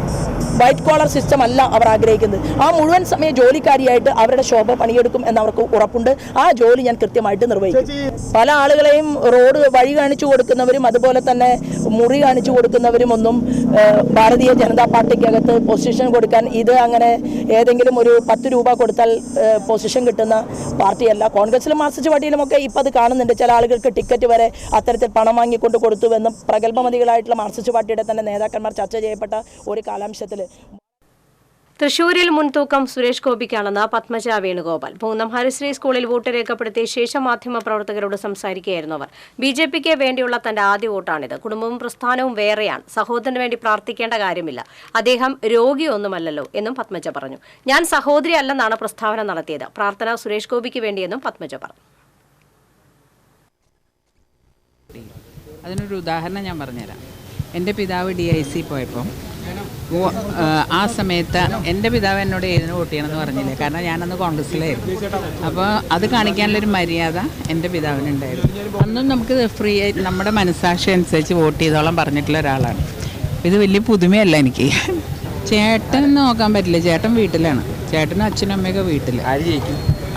വൈറ്റ് കോളർ സിസ്റ്റം അല്ല അവർ ആഗ്രഹിക്കുന്നത്. ആ മുഴുവൻ സമയ ജോലിക്കാരിയായിട്ട് അവരുടെ ശോഭ പണിയെടുക്കും എന്നവർക്ക് ഉറപ്പുണ്ട്. ആ ജോലി ഞാൻ കൃത്യമായിട്ട് നിർവഹിക്കും. പല ആളുകളെയും റോഡ് വഴി കാണിച്ചു കൊടുക്കുന്നവരും അതുപോലെ തന്നെ മുറി കാണിച്ചു കൊടുക്കുന്നവരും ഒന്നും ഭാരതീയ ജനതാ പാർട്ടിക്കകത്ത് പൊസിഷൻ കൊടുക്കാൻ ഇത് അങ്ങനെ ഏതെങ്കിലും ഒരു 10 രൂപ കൊടുത്താൽ പൊസിഷൻ കിട്ടുന്ന പാർട്ടിയല്ല. കോൺഗ്രസിലും മാർക്സിസ്റ്റ് പാർട്ടിയിലുമൊക്കെ ഇപ്പം അത് കാണുന്നുണ്ട്. ചില ആളുകൾക്ക് ടിക്കറ്റ് വരെ അത്തരത്തിൽ പണം വാങ്ങിക്കൊണ്ട് കൊടുത്തുവെന്ന് പ്രഗത്ഭമതികളായിട്ടുള്ള മാർക്സിസ്റ്റ് പാർട്ടിയുടെ തന്നെ നേതാക്കന്മാർ ചർച്ച ചെയ്യപ്പെട്ട ഒരു കാലാംശത്തിൽ. തൃശൂരിൽ മുൻതൂക്കം സുരേഷ് ഗോപിക്കാണെന്ന് പത്മജ വേണുഗോപാൽ. പൂന്നം ഹരിശ്രീ സ്കൂളിൽ വോട്ട് രേഖപ്പെടുത്തിയ ശേഷം മാധ്യമപ്രവർത്തകരോട് സംസാരിക്കുകയായിരുന്നു അവർ. BJPക്ക് വേണ്ടിയുള്ള തന്റെ ആദ്യ വോട്ടാണിത്. കുടുംബവും പ്രസ്ഥാനവും വേറെയാണ്. സഹോദരന് വേണ്ടി പ്രാർത്ഥിക്കേണ്ട കാര്യമില്ല. അദ്ദേഹം രോഗിയൊന്നുമല്ലല്ലോ എന്നും പത്മജ പറഞ്ഞു. ഞാൻ സഹോദരി അല്ലെന്നാണ് പ്രസ്താവന നടത്തിയത്. പ്രാർത്ഥന സുരേഷ് ഗോപിക്ക് വേണ്ടിയെന്നും പത്മജ പറഞ്ഞു. അതിനൊരു ഉദാഹരണം ഞാൻ പറഞ്ഞുതരാം. എൻ്റെ പിതാവ് DIC പോയപ്പം ആ സമയത്ത് എൻ്റെ പിതാവ് എന്നോട് ഏതിന് വോട്ട് ചെയ്യണമെന്ന് പറഞ്ഞില്ലേ, കാരണം ഞാനന്ന് കോൺഗ്രസ്സിലായിരുന്നു. അപ്പോൾ അത് കാണിക്കാനുള്ളൊരു മര്യാദ എൻ്റെ പിതാവിനുണ്ടായിരുന്നു. അന്നും നമുക്ക് ഫ്രീ ആയിട്ട് നമ്മുടെ മനസ്സാക്ഷി അനുസരിച്ച് വോട്ട് ചെയ്തോളം പറഞ്ഞിട്ടുള്ള ഒരാളാണ്. ഇത് വലിയ പുതുമയല്ല എനിക്ക്. ചേട്ടൻ നോക്കാൻ പറ്റില്ല, ചേട്ടൻ വീട്ടിലാണ്. ചേട്ടനും അച്ഛനും അമ്മയൊക്കെ വീട്ടിൽ.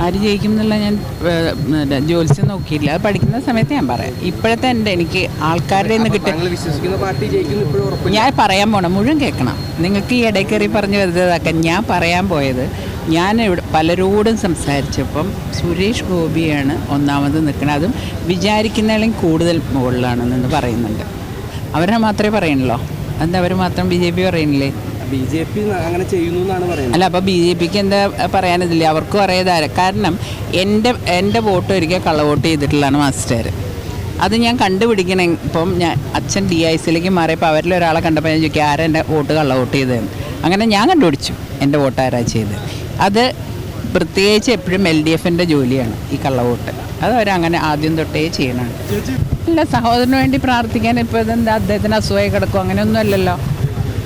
ആര് ജയിക്കും എന്നുള്ള ഞാൻ ജോലിച്ച് നോക്കിയില്ല. അത് പഠിക്കുന്ന സമയത്ത് ഞാൻ പറയാം. ഇപ്പോഴത്തെ എനിക്ക് ആൾക്കാരുടെ നിന്ന് കിട്ടിയ ഞാൻ പറയാൻ പോണം, മുഴുവൻ കേൾക്കണം. നിങ്ങൾക്ക് ഈ ഇടയിൽ കയറി പറഞ്ഞ് വെറുതെതാക്കാൻ ഞാൻ പറയാൻ പോയത്, ഞാൻ ഇവിടെ പലരോടും സംസാരിച്ചപ്പം സുരേഷ് ഗോപിയാണ് ഒന്നാമത് നിൽക്കുന്നത്. അതും വിചാരിക്കുന്നതിലും കൂടുതൽ മുകളിലാണെന്ന് പറയുന്നുണ്ട്. അവരെ മാത്രമേ പറയുന്നുള്ളൂ. എന്താ അവർ മാത്രം BJP പറയുന്നില്ലേ? BJP അങ്ങനെ ചെയ്യുന്നു എന്നാണ് പറയുന്നത്. അല്ല, അപ്പോൾ BJPക്ക് എന്താ പറയാനിതില്ല? അവർക്കും അറിയാതെ. കാരണം എൻ്റെ വോട്ട് ഒരിക്കൽ കള്ളവോട്ട് ചെയ്തിട്ടുള്ളതാണ് മാസ്റ്റർ. അത് ഞാൻ കണ്ടുപിടിക്കണം. ഇപ്പം ഞാൻ അച്ഛൻ DICയിലേക്ക് മാറിയപ്പോൾ അവരിൽ ഒരാളെ കണ്ടപ്പോൾ ഞാൻ ചോദിക്കുക ആരാ എൻ്റെ വോട്ട് കള്ളവോട്ട് ചെയ്തതെന്ന്. അങ്ങനെ ഞാൻ കണ്ടുപിടിച്ചു എൻ്റെ വോട്ട് ആരാ ചെയ്തത്. അത് പ്രത്യേകിച്ച് എപ്പോഴും LDFൻ്റെ ജോലിയാണ് ഈ കള്ളവോട്ട്. അത് അവരങ്ങനെ ആദ്യം തൊട്ടേ ചെയ്യണം. ഇല്ല, സഹോദരന് വേണ്ടി പ്രാർത്ഥിക്കാൻ ഇപ്പോൾ ഇതെന്താ അദ്ദേഹത്തിന് അസുഖമായി കിടക്കും അങ്ങനെയൊന്നും അല്ലല്ലോ.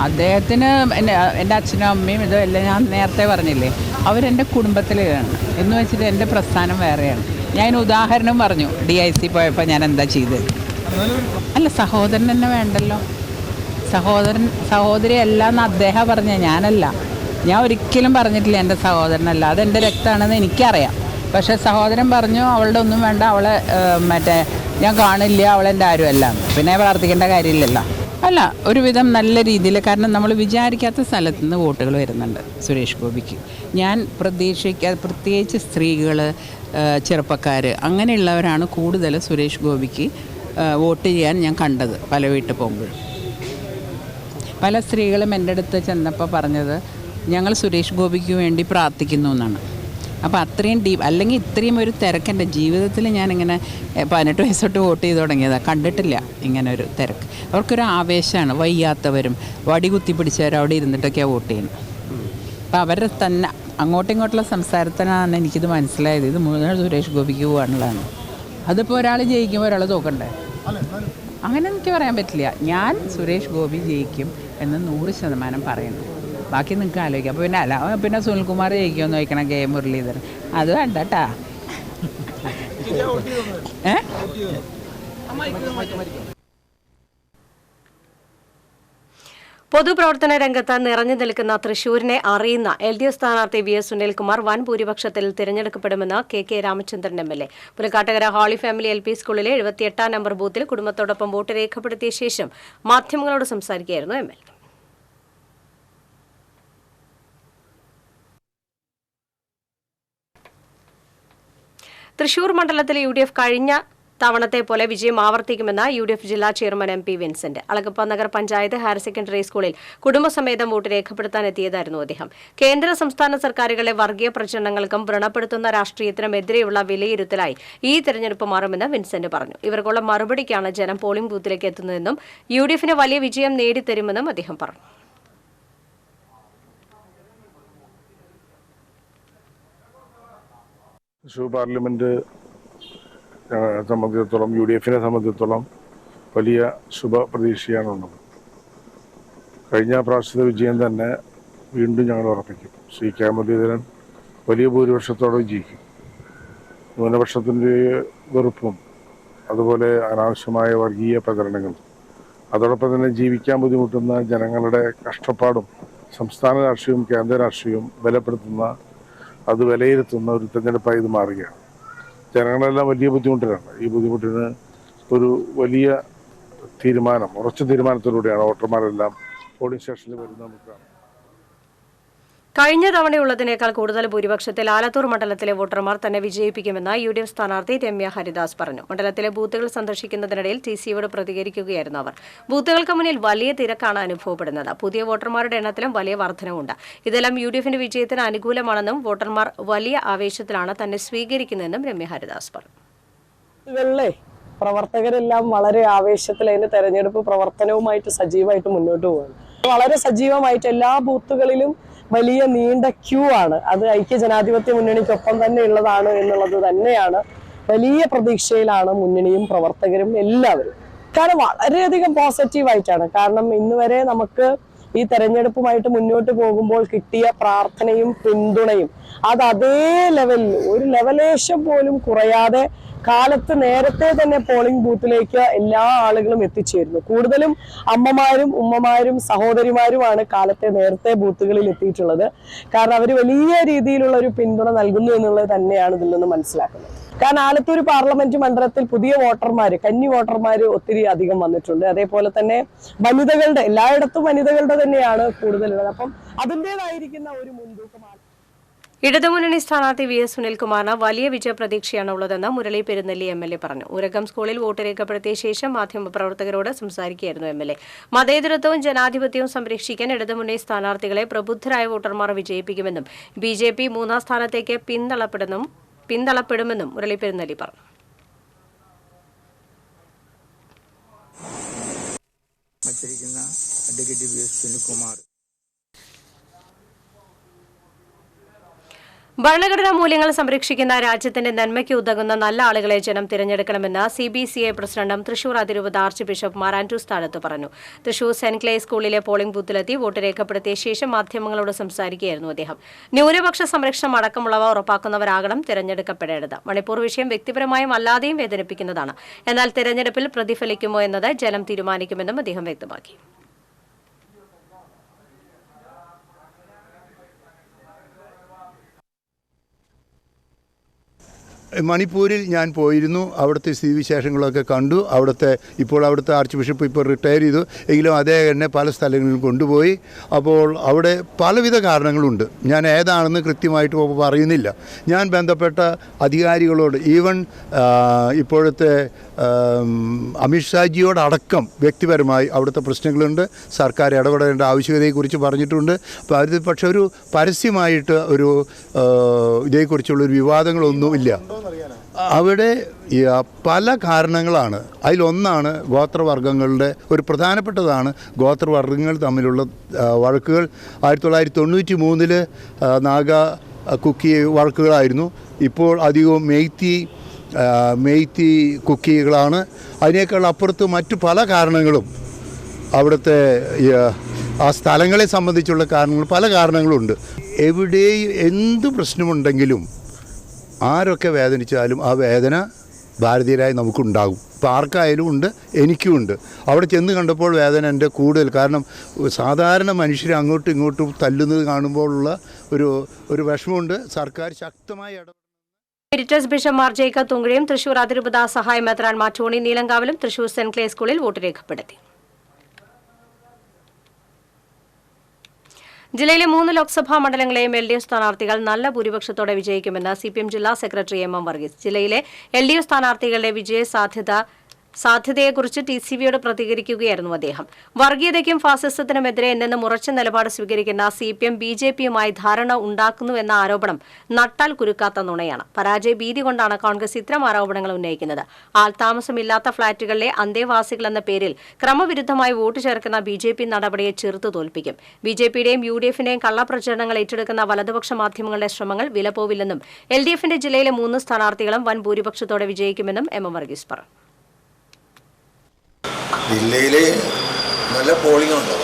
അദ്ദേഹത്തിന് എൻ്റെ അച്ഛനും അമ്മയും ഇതെല്ലാം ഞാൻ നേരത്തെ പറഞ്ഞില്ലേ, അവരെൻ്റെ കുടുംബത്തിലാണ് എന്ന് വെച്ചിട്ട് എൻ്റെ പ്രസ്ഥാനം വേറെയാണ്. ഞാൻ ഉദാഹരണം പറഞ്ഞു, DIC പോയപ്പോൾ ഞാൻ എന്താ ചെയ്തത്. അല്ല, സഹോദരൻ തന്നെ വേണ്ടല്ലോ. സഹോദരി അല്ല എന്ന് അദ്ദേഹം പറഞ്ഞ, ഞാനല്ല. ഞാൻ ഒരിക്കലും പറഞ്ഞിട്ടില്ല എൻ്റെ സഹോദരനല്ല, അതെൻ്റെ രക്തമാണെന്ന് എനിക്കറിയാം. പക്ഷേ സഹോദരൻ പറഞ്ഞു അവളുടെ ഒന്നും വേണ്ട, അവളെ ഞാൻ കാണില്ല, അവളെൻ്റെ ആരുമല്ല. പിന്നെ പ്രാർത്ഥിക്കേണ്ട കാര്യമില്ലല്ലോ. അല്ല, ഒരുവിധം നല്ല രീതിയിൽ, കാരണം നമ്മൾ വിചാരിക്കാത്ത സ്ഥലത്ത് നിന്ന് വോട്ടുകൾ വരുന്നുണ്ട് സുരേഷ് ഗോപിക്ക്. ഞാൻ പ്രത്യേകിച്ച് സ്ത്രീകൾ, ചെറുപ്പക്കാർ അങ്ങനെയുള്ളവരാണ് കൂടുതൽ സുരേഷ് ഗോപിക്ക് വോട്ട് ചെയ്യാൻ ഞാൻ കണ്ടത് പല വീട്ടിൽ പോകുമ്പോഴും. പല സ്ത്രീകളും എൻ്റെ അടുത്ത് ചെന്നപ്പോൾ പറഞ്ഞത് ഞങ്ങൾ സുരേഷ് ഗോപിക്ക് വേണ്ടി പ്രാർത്ഥിക്കുന്നു എന്നാണ്. അപ്പോൾ അത്രയും അല്ലെങ്കിൽ ഇത്രയും ഒരു തിരക്ക് എൻ്റെ ജീവിതത്തിൽ ഞാനിങ്ങനെ 18 വയസ്സ് തൊട്ട് വോട്ട് ചെയ്ത് തുടങ്ങിയതാണ്. കണ്ടിട്ടില്ല ഇങ്ങനെ ഒരു തിരക്ക്. അവർക്കൊരു ആവേശമാണ്. വയ്യാത്തവരും വടി കുത്തി പിടിച്ചവരും അവിടെ ഇരുന്നിട്ടൊക്കെയാണ് വോട്ട് ചെയ്യുന്നത്. അപ്പോൾ അവരുടെ തന്നെ അങ്ങോട്ടും ഇങ്ങോട്ടുള്ള സംസാരത്തിനാണ് എനിക്കിത് മനസ്സിലായത്. ഇത് മുഴുവൻ സുരേഷ് ഗോപിക്ക് പോകാനുള്ളതാണ്. അതിപ്പോൾ ഒരാൾ ജയിക്കുമ്പോൾ ഒരാൾ തോക്കണ്ടേ? അങ്ങനെ എനിക്ക് പറയാൻ പറ്റില്ല. ഞാൻ സുരേഷ് ഗോപി ജയിക്കും എന്ന് 100% പറയുന്നു. ബാക്കി നിങ്ങൾക്ക് ആലോചിക്കാം. അപ്പോൾ പിന്നെ സുനിൽകുമാർ ജയിക്കുമെന്ന് ചോദിക്കണം, കെ മുരളീധരൻ. അത് വേണ്ട കേട്ടാ. പൊതുപ്രവർത്തന രംഗത്ത് നിറഞ്ഞു നിൽക്കുന്ന തൃശൂരിനെ അറിയുന്ന LDF സ്ഥാനാർത്ഥി VS സുനിൽകുമാർ വൻ ഭൂരിപക്ഷത്തിൽ തിരഞ്ഞെടുക്കപ്പെടുമെന്ന് KK Ramachandran MLA. Pulakkattukara holy family LP സ്കൂളിലെ 78-ാം നമ്പർ ബൂത്തിൽ കുടുംബത്തോടൊപ്പം വോട്ട് രേഖപ്പെടുത്തിയ ശേഷം മാധ്യമങ്ങളോട് സംസാരിക്കുകയായിരുന്നു MLA. തൃശൂർ മണ്ഡലത്തിലെ UDF കഴിഞ്ഞ തവണത്തെ പോലെ വിജയം ആവർത്തിക്കുമെന്ന് UDF ജില്ലാ chairman MP Vincent. Alagappa Nagar panchayat higher secondary സ്കൂളിൽ കുടുംബസമേതം വോട്ട് രേഖപ്പെടുത്താനെത്തിയതായിരുന്നു അദ്ദേഹം. കേന്ദ്ര സംസ്ഥാന സർക്കാരുകളെ വർഗീയ പ്രചരണങ്ങൾക്കും വ്രണപ്പെടുത്തുന്ന രാഷ്ട്രീയത്തിനും എതിരെയുള്ള വിലയിരുത്തലായി ഈ തെരഞ്ഞെടുപ്പ് മാറുമെന്ന് വിൻസെന്റ് പറഞ്ഞു. ഇവർക്കുള്ള മറുപടിക്കാണ് ജനം പോളിംഗ് ബൂത്തിലേക്ക് എത്തുന്നതെന്നും UDFന് വലിയ വിജയം നേടിത്തരുമെന്നും അദ്ദേഹം പറഞ്ഞു. തൃശ്ശൂർ പാർലമെൻറ്റ് സംബന്ധിച്ചിടത്തോളം UDFനെ സംബന്ധിച്ചിടത്തോളം വലിയ ശുഭപ്രതീക്ഷയാണുള്ളത്. കഴിഞ്ഞ പ്രാവശ്യത്തെ വിജയം തന്നെ വീണ്ടും ഞങ്ങൾ ഉറപ്പിക്കും. ശ്രീ കെ മുരളീധരൻ വലിയ ഭൂരിപക്ഷത്തോടെ വിജയിക്കും. ന്യൂനപക്ഷത്തിൻ്റെ വെറുപ്പും അതുപോലെ അനാവശ്യമായ വർഗീയ പ്രചരണങ്ങളും അതോടൊപ്പം തന്നെ ജീവിക്കാൻ ബുദ്ധിമുട്ടുന്ന ജനങ്ങളുടെ കഷ്ടപ്പാടും സംസ്ഥാന രാഷ്ട്രീയവും കേന്ദ്ര രാഷ്ട്രീയവും ബലപ്പെടുത്തുന്ന, അത് വിലയിരുത്തുന്ന ഒരു തെരഞ്ഞെടുപ്പായി ഇത് മാറുകയാണ്. ജനങ്ങളെല്ലാം വലിയ ബുദ്ധിമുട്ടിലാണ്. ഈ ബുദ്ധിമുട്ടിന് ഒരു വലിയ തീരുമാനം, ഉറച്ച തീരുമാനത്തിലൂടെയാണ് വോട്ടർമാരെല്ലാം പോളിംഗ് സ്റ്റേഷനിൽ വരുന്നത് നമുക്ക് കാണാം. കഴിഞ്ഞ തവണയുള്ളതിനേക്കാൾ കൂടുതൽ ഭൂരിപക്ഷത്തിൽ ആലത്തൂർ മണ്ഡലത്തിലെ വോട്ടർമാർ തന്നെ വിജയിപ്പിക്കുമെന്ന് UDF സ്ഥാനാർത്ഥി രമ്യ ഹരിദാസ് പറഞ്ഞു. മണ്ഡലത്തിലെ ബൂത്തുകൾ സന്ദർശിക്കുന്നതിനിടയിൽ TCയോട് പ്രതികരിക്കുകയായിരുന്നു അവർ. ബൂത്തുകൾക്ക് മുന്നിൽ വലിയ തിരക്കാണ് അനുഭവപ്പെടുന്നത്. പുതിയ വോട്ടർമാരുടെ എണ്ണത്തിലും വലിയ വർധനവുണ്ട്. ഇതെല്ലാം UDFന്റെ വിജയത്തിന് അനുകൂലമാണെന്നും വോട്ടർമാർ വലിയ ആവേശത്തിലാണ് തന്നെ സ്വീകരിക്കുന്നതെന്നും രമ്യ ഹരിദാസ് പറഞ്ഞു. പ്രവർത്തകരെല്ലാം വളരെ ആവേശത്തിൽ അതിന്റെ തെരഞ്ഞെടുപ്പ് പ്രവർത്തനവുമായിട്ട് സജീവമായിട്ട് മുന്നോട്ട് പോകുന്നു. വളരെ സജീവമായിട്ട് എല്ലാ ബൂത്തുകളിലും വലിയ നീണ്ട ക്യൂ ആണ്. അത് ഐക്യ ജനാധിപത്യ മുന്നണിക്കൊപ്പം തന്നെ ഉള്ളതാണ് എന്നുള്ളത് തന്നെയാണ്. വലിയ പ്രതീക്ഷയിലാണ് മുന്നണിയും പ്രവർത്തകരും എല്ലാവരും. കാരണം വളരെയധികം പോസിറ്റീവായിട്ടാണ്. കാരണം ഇന്ന് വരെ നമുക്ക് ഈ തെരഞ്ഞെടുപ്പുമായിട്ട് മുന്നോട്ട് പോകുമ്പോൾ കിട്ടിയ പ്രാർത്ഥനയും പിന്തുണയും അത് അതേ ലെവലിൽ, ഒരു ലെവലേശം പോലും കുറയാതെ കാലത്ത് നേരത്തെ തന്നെ പോളിംഗ് ബൂത്തിലേക്ക് എല്ലാ ആളുകളും എത്തിച്ചേരുന്നു. കൂടുതലും അമ്മമാരും ഉമ്മമാരും സഹോദരിമാരുമാണ് കാലത്തെ നേരത്തെ ബൂത്തുകളിൽ എത്തിയിട്ടുള്ളത്. കാരണം അവർ വലിയ രീതിയിലുള്ള ഒരു പിന്തുണ നൽകുന്നു എന്നുള്ളത് തന്നെയാണ് ഇതിൽ നിന്ന് മനസ്സിലാക്കുന്നത്. കാരണം ആലത്തൂർ പാർലമെന്റ് മണ്ഡലത്തിൽ പുതിയ വോട്ടർമാര്, കന്നി വോട്ടർമാര് ഒത്തിരി അധികം വന്നിട്ടുണ്ട്. അതേപോലെ തന്നെ വനിതകളുടെ, എല്ലായിടത്തും വനിതകളുടെ തന്നെയാണ് കൂടുതലുള്ളത്. അപ്പം അതിൻ്റെതായിരിക്കുന്ന ഒരു മുൻതൂക്കമാണ്. ഇടതുമുന്നണി സ്ഥാനാർത്ഥി VS സുനിൽകുമാറിന് വലിയ വിജയപ്രതീക്ഷയാണ് ഉള്ളതെന്ന് മുരളി പെരുന്നെല്ലി MLA പറഞ്ഞു. ഉരകം സ്കൂളിൽ വോട്ട് രേഖപ്പെടുത്തിയ ശേഷം മാധ്യമപ്രവർത്തകരോട് സംസാരിക്കുകയായിരുന്നു MLA. മതേതരത്വവും ജനാധിപത്യവും സംരക്ഷിക്കാൻ ഇടതുമുന്നണി സ്ഥാനാർത്ഥികളെ പ്രബുദ്ധരായ വോട്ടർമാർ വിജയിപ്പിക്കുമെന്നും BJP 3ാം സ്ഥാനത്തേക്ക് പിന്തള്ളപ്പെടുമെന്നും മുരളി പെരുന്നെല്ലി പറഞ്ഞു. അഡ്വക്കേറ്റ് VS സുനിൽകുമാർ ഭരണഘടനാ മൂല്യങ്ങൾ സംരക്ഷിക്കുന്ന രാജ്യത്തിന്റെ നന്മയ്ക്ക് ഉതകുന്ന നല്ല ആളുകളെ ജനം തിരഞ്ഞെടുക്കണമെന്ന് CBCI പ്രസിഡന്റും തൃശൂർ അതിരൂപത ആർച്ച് ബിഷപ്പ് മാർ ആൻഡ്രൂസ് താഴത്ത് പറഞ്ഞു. തൃശൂർ സെന്റ് ക്ലേ സ്കൂളിലെ പോളിംഗ് ബൂത്തിലെത്തി വോട്ട് രേഖപ്പെടുത്തിയ ശേഷം മാധ്യമങ്ങളോട് സംസാരിക്കുകയായിരുന്നു അദ്ദേഹം. ന്യൂനപക്ഷ സംരക്ഷണം അടക്കമുള്ളവ ഉറപ്പാക്കുന്നവരാകണം തിരഞ്ഞെടുക്കപ്പെടേണ്ടത്. മണിപ്പൂർ വിഷയം വ്യക്തിപരമായും അല്ലാതെയും വേദനിപ്പിക്കുന്നതാണ്. എന്നാൽ തിരഞ്ഞെടുപ്പിൽ പ്രതിഫലിക്കുമോ എന്നത് ജനം തീരുമാനിക്കുമെന്നും അദ്ദേഹം വ്യക്തമാക്കി. മണിപ്പൂരിൽ ഞാൻ പോയിരുന്നു. അവിടുത്തെ സ്ഥിതിവിശേഷങ്ങളൊക്കെ കണ്ടു. ഇപ്പോൾ അവിടുത്തെ ആർച്ച് ബിഷപ്പ് ഇപ്പോൾ റിട്ടയർ ചെയ്തു. എങ്കിലും അദ്ദേഹം എന്നെ പല സ്ഥലങ്ങളിലും കൊണ്ടുപോയി. അപ്പോൾ അവിടെ പലവിധ കാരണങ്ങളുണ്ട്. ഞാൻ ഏതാണെന്ന് കൃത്യമായിട്ട് പറയുന്നില്ല. ഞാൻ ബന്ധപ്പെട്ട അധികാരികളോട്, ഈവൻ ഇപ്പോഴത്തെ അമിത്ഷാജിയോടക്കം വ്യക്തിപരമായി അവിടുത്തെ പ്രശ്നങ്ങളുണ്ട്, സർക്കാർ ഇടപെടേണ്ട ആവശ്യകതയെക്കുറിച്ച് പറഞ്ഞിട്ടുണ്ട്. അപ്പോൾ അത് പക്ഷെ ഒരു പരസ്യമായിട്ട് ഒരു ഇതേക്കുറിച്ചുള്ളൊരു വിവാദങ്ങളൊന്നുമില്ല. അവിടെ പല കാരണങ്ങളാണ്. അതിലൊന്നാണ് ഗോത്രവർഗ്ഗങ്ങളുടെ, ഒരു പ്രധാനപ്പെട്ടതാണ് ഗോത്രവർഗ്ഗങ്ങൾ തമ്മിലുള്ള വഴക്കുകൾ. 1993 നാഗ കുക്കി വഴക്കുകളായിരുന്നു. ഇപ്പോൾ അധികവും മെയ്ത്തി കുക്കികളാണ്. അതിനേക്കാൾ അപ്പുറത്ത് മറ്റു പല കാരണങ്ങളും, അവിടുത്തെ ആ സ്ഥലങ്ങളെ സംബന്ധിച്ചുള്ള കാരണങ്ങൾ, പല കാരണങ്ങളുണ്ട്. എവിടെയും എന്ത് പ്രശ്നമുണ്ടെങ്കിലും ആരൊക്കെ വേദനിച്ചാലും ആ വേദന ഭാരതീയരായി നമുക്കുണ്ടാകും. ഇപ്പോൾ ആർക്കായാലും ഉണ്ട്, എനിക്കുമുണ്ട്. അവിടെ ചെന്ന് കണ്ടപ്പോൾ വേദന എൻ്റെ കൂടുതൽ. കാരണം സാധാരണ മനുഷ്യരെ അങ്ങോട്ടും ഇങ്ങോട്ടും തല്ലുന്നത് കാണുമ്പോഴുള്ള ഒരു വിഷമമുണ്ട്. സർക്കാർ ശക്തമായി എഡിറ്റേഴ്സ് ബിഷപ്പ് മാർ ജേക്കബ് തുങ്കഴയും തൃശൂർ അതിരൂപത സഹായ മെത്രാൻ മാർ ടോണി നീലങ്കാവിലും തൃശൂർ സെന്റ് ക്ലേ സ്കൂളിൽ വോട്ട് രേഖപ്പെടുത്തി. ജില്ലയിലെ 3 ലോക്സഭാ മണ്ഡലങ്ങളെയും LDF സ്ഥാനാർത്ഥികൾ നല്ല ഭൂരിപക്ഷത്തോടെ വിജയിക്കുമെന്ന് CPM ജില്ലാ സെക്രട്ടറി MM വർഗീസ്. ജില്ലയിലെ LDF സ്ഥാനാർത്ഥികളുടെ വിജയ സാധ്യതയെക്കുറിച്ച് TCVയോട് പ്രതികരിക്കുകയായിരുന്നു അദ്ദേഹം. വർഗീയതയ്ക്കും ഫാസിസത്തിനുമെതിരെ എന്നെന്നും ഉറച്ച നിലപാട് സ്വീകരിക്കുന്ന CPM BJPയുമായി ധാരണ ഉണ്ടാക്കുന്നുവെന്ന ആരോപണം നട്ടാൽ കുരുക്കാത്ത നുണയാണ്. പരാജയ ഭീതി കൊണ്ടാണ് കോൺഗ്രസ് ഇത്തരം ആരോപണങ്ങൾ ഉന്നയിക്കുന്നത്. ആൾതാമസമില്ലാത്ത ഫ്ളാറ്റുകളിലെ അന്തേവാസികളെന്ന പേരിൽ ക്രമവിരുദ്ധമായി വോട്ട് ചേർക്കുന്ന BJP നടപടിയെ ചെറുത്തു തോൽപ്പിക്കും. BJPയുടെയും UDFന്റെയും കള്ളപ്രചരണങ്ങൾ ഏറ്റെടുക്കുന്ന വലതുപക്ഷ മാധ്യമങ്ങളുടെ ശ്രമങ്ങൾ വിലപോവില്ലെന്നും LDFന്റെ ജില്ലയിലെ 3 സ്ഥാനാർത്ഥികളും വൻ ഭൂരിപക്ഷത്തോടെ വിജയിക്കുമെന്നും MM വർഗീസ് പറഞ്ഞു. ജില്ലയിൽ നല്ല പോളിംഗ് ഉണ്ടോ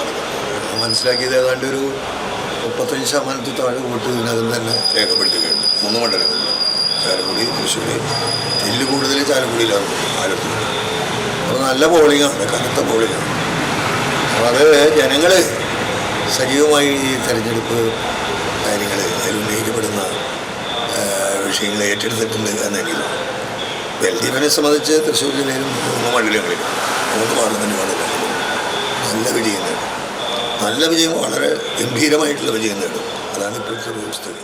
മനസ്സിലാക്കിയത് ഏതാണ്ട് ഒരു 35% താഴെ വോട്ട് ഇതിനകം തന്നെ രേഖപ്പെടുത്തുകയുണ്ട്. 3 മണ്ഡലങ്ങളിൽ, ചാലക്കുടി, തൃശ്ശൂർ, ജില്ല കൂടുതൽ ചാലക്കുടിയിലാണ്, ആലത്തൂർ. അപ്പോൾ നല്ല പോളിംഗാണ്, കനത്ത പോളിംഗാണ്. അപ്പോൾ അത് ജനങ്ങൾ സജീവമായി ഈ തെരഞ്ഞെടുപ്പ് കാര്യങ്ങൾ അതിൽ ഉന്നയിക്കപ്പെടുന്ന വിഷയങ്ങൾ ഏറ്റെടുത്തിട്ടുണ്ട് എന്നെങ്കിൽ LDFിനെ സംബന്ധിച്ച് തൃശ്ശൂർ ജില്ലയിലും 3 മണ്ഡലങ്ങളിലും 3 പാർലമെൻറ്റ് മണ്ഡലങ്ങളിലും നല്ല വിജയം നേടും. നല്ല വിജയം, വളരെ ഗംഭീരമായിട്ടുള്ള വിജയം നേടും. അതാണ് ഇപ്പോഴത്തെ ഒരു സ്ഥിതി.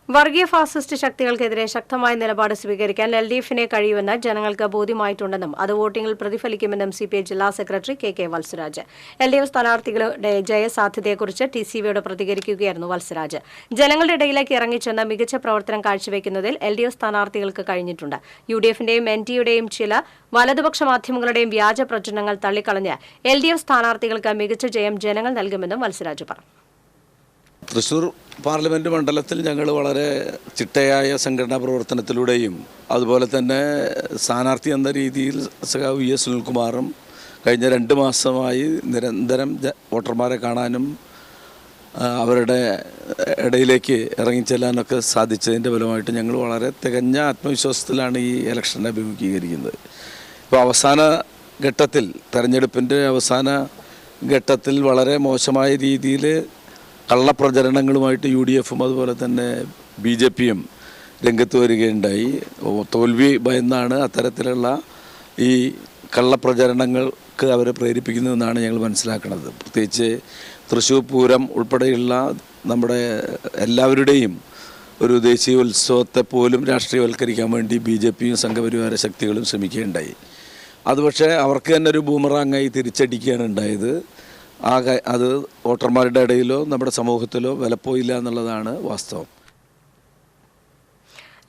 വർഗീയ ഫാസിസ്റ്റ് ശക്തികൾക്കെതിരെ ശക്തമായ നിലപാട് സ്വീകരിക്കാൻ LDFിനെ കഴിയുമെന്ന് ജനങ്ങൾക്ക് ബോധ്യമായിട്ടുണ്ടെന്നും അത് വോട്ടിംഗിൽ പ്രതിഫലിക്കുമെന്നും CPI ജില്ലാ സെക്രട്ടറി KK വത്സരാജ്. LDF സ്ഥാനാർത്ഥികളുടെ ജയസാധ്യതയെക്കുറിച്ച് TCVയോട് പ്രതികരിക്കുകയായിരുന്നു വത്സരാജ്. ജനങ്ങളുടെ ഇടയിലേക്ക് ഇറങ്ങിച്ചെന്ന് മികച്ച പ്രവർത്തനം കാഴ്ചവെക്കുന്നതിൽ LDF സ്ഥാനാർത്ഥികൾക്ക് കഴിഞ്ഞിട്ടുണ്ട്. UDFിന്റെയും NDയുടെയും ചില വലതുപക്ഷ മാധ്യമങ്ങളുടെയും വ്യാജ പ്രചരണങ്ങൾ തള്ളിക്കളഞ്ഞ് LDF സ്ഥാനാർത്ഥികൾക്ക് മികച്ച ജയം ജനങ്ങൾ നൽകുമെന്നും വത്സരാജ് പറഞ്ഞു. തൃശ്ശൂർ പാർലമെൻറ്റ് മണ്ഡലത്തിൽ ഞങ്ങൾ വളരെ ചിട്ടയായ സംഘടനാ പ്രവർത്തനത്തിലൂടെയും അതുപോലെ തന്നെ സ്ഥാനാർത്ഥി എന്ന രീതിയിൽ VS സുനിൽകുമാറും കഴിഞ്ഞ 2 മാസമായി നിരന്തരം വോട്ടർമാരെ കാണാനും അവരുടെ ഇടയിലേക്ക് ഇറങ്ങിച്ചെല്ലാനൊക്കെ സാധിച്ചതിൻ്റെ ഫലമായിട്ട് ഞങ്ങൾ വളരെ തികഞ്ഞ ആത്മവിശ്വാസത്തിലാണ് ഈ ഇലക്ഷനെ അഭിമുഖീകരിക്കുന്നത്. ഇപ്പോൾ അവസാന ഘട്ടത്തിൽ, തെരഞ്ഞെടുപ്പിൻ്റെ അവസാന ഘട്ടത്തിൽ വളരെ മോശമായ രീതിയിൽ കള്ളപ്രചരണങ്ങളുമായിട്ട് UDFും അതുപോലെ തന്നെ BJPയും രംഗത്ത് വരികയുണ്ടായി. തോൽവി ഭയന്നാണ് അത്തരത്തിലുള്ള ഈ കള്ളപ്രചരണങ്ങൾക്ക് അവരെ പ്രേരിപ്പിക്കുന്നതെന്നാണ് ഞങ്ങൾ മനസ്സിലാക്കുന്നത്. പ്രത്യേകിച്ച് തൃശ്ശൂർ പൂരം ഉൾപ്പെടെയുള്ള നമ്മുടെ എല്ലാവരുടെയും ഒരു ദേശീയോത്സവത്തെ പോലും രാഷ്ട്രീയവൽക്കരിക്കാൻ വേണ്ടി BJPയും സംഘപരിവാര ശക്തികളും ശ്രമിക്കുകയുണ്ടായി. അത് പക്ഷേ അവർക്ക് തന്നെ ഒരു ബൂമറാങ്ങായി തിരിച്ചടിക്കുകയാണ് ഉണ്ടായത്. അത് വോട്ടർമാരുടെ ഇടയിലോ നമ്മുടെ സമൂഹത്തിലോ വിലപ്പോയില്ല എന്നുള്ളതാണ് വാസ്തവം.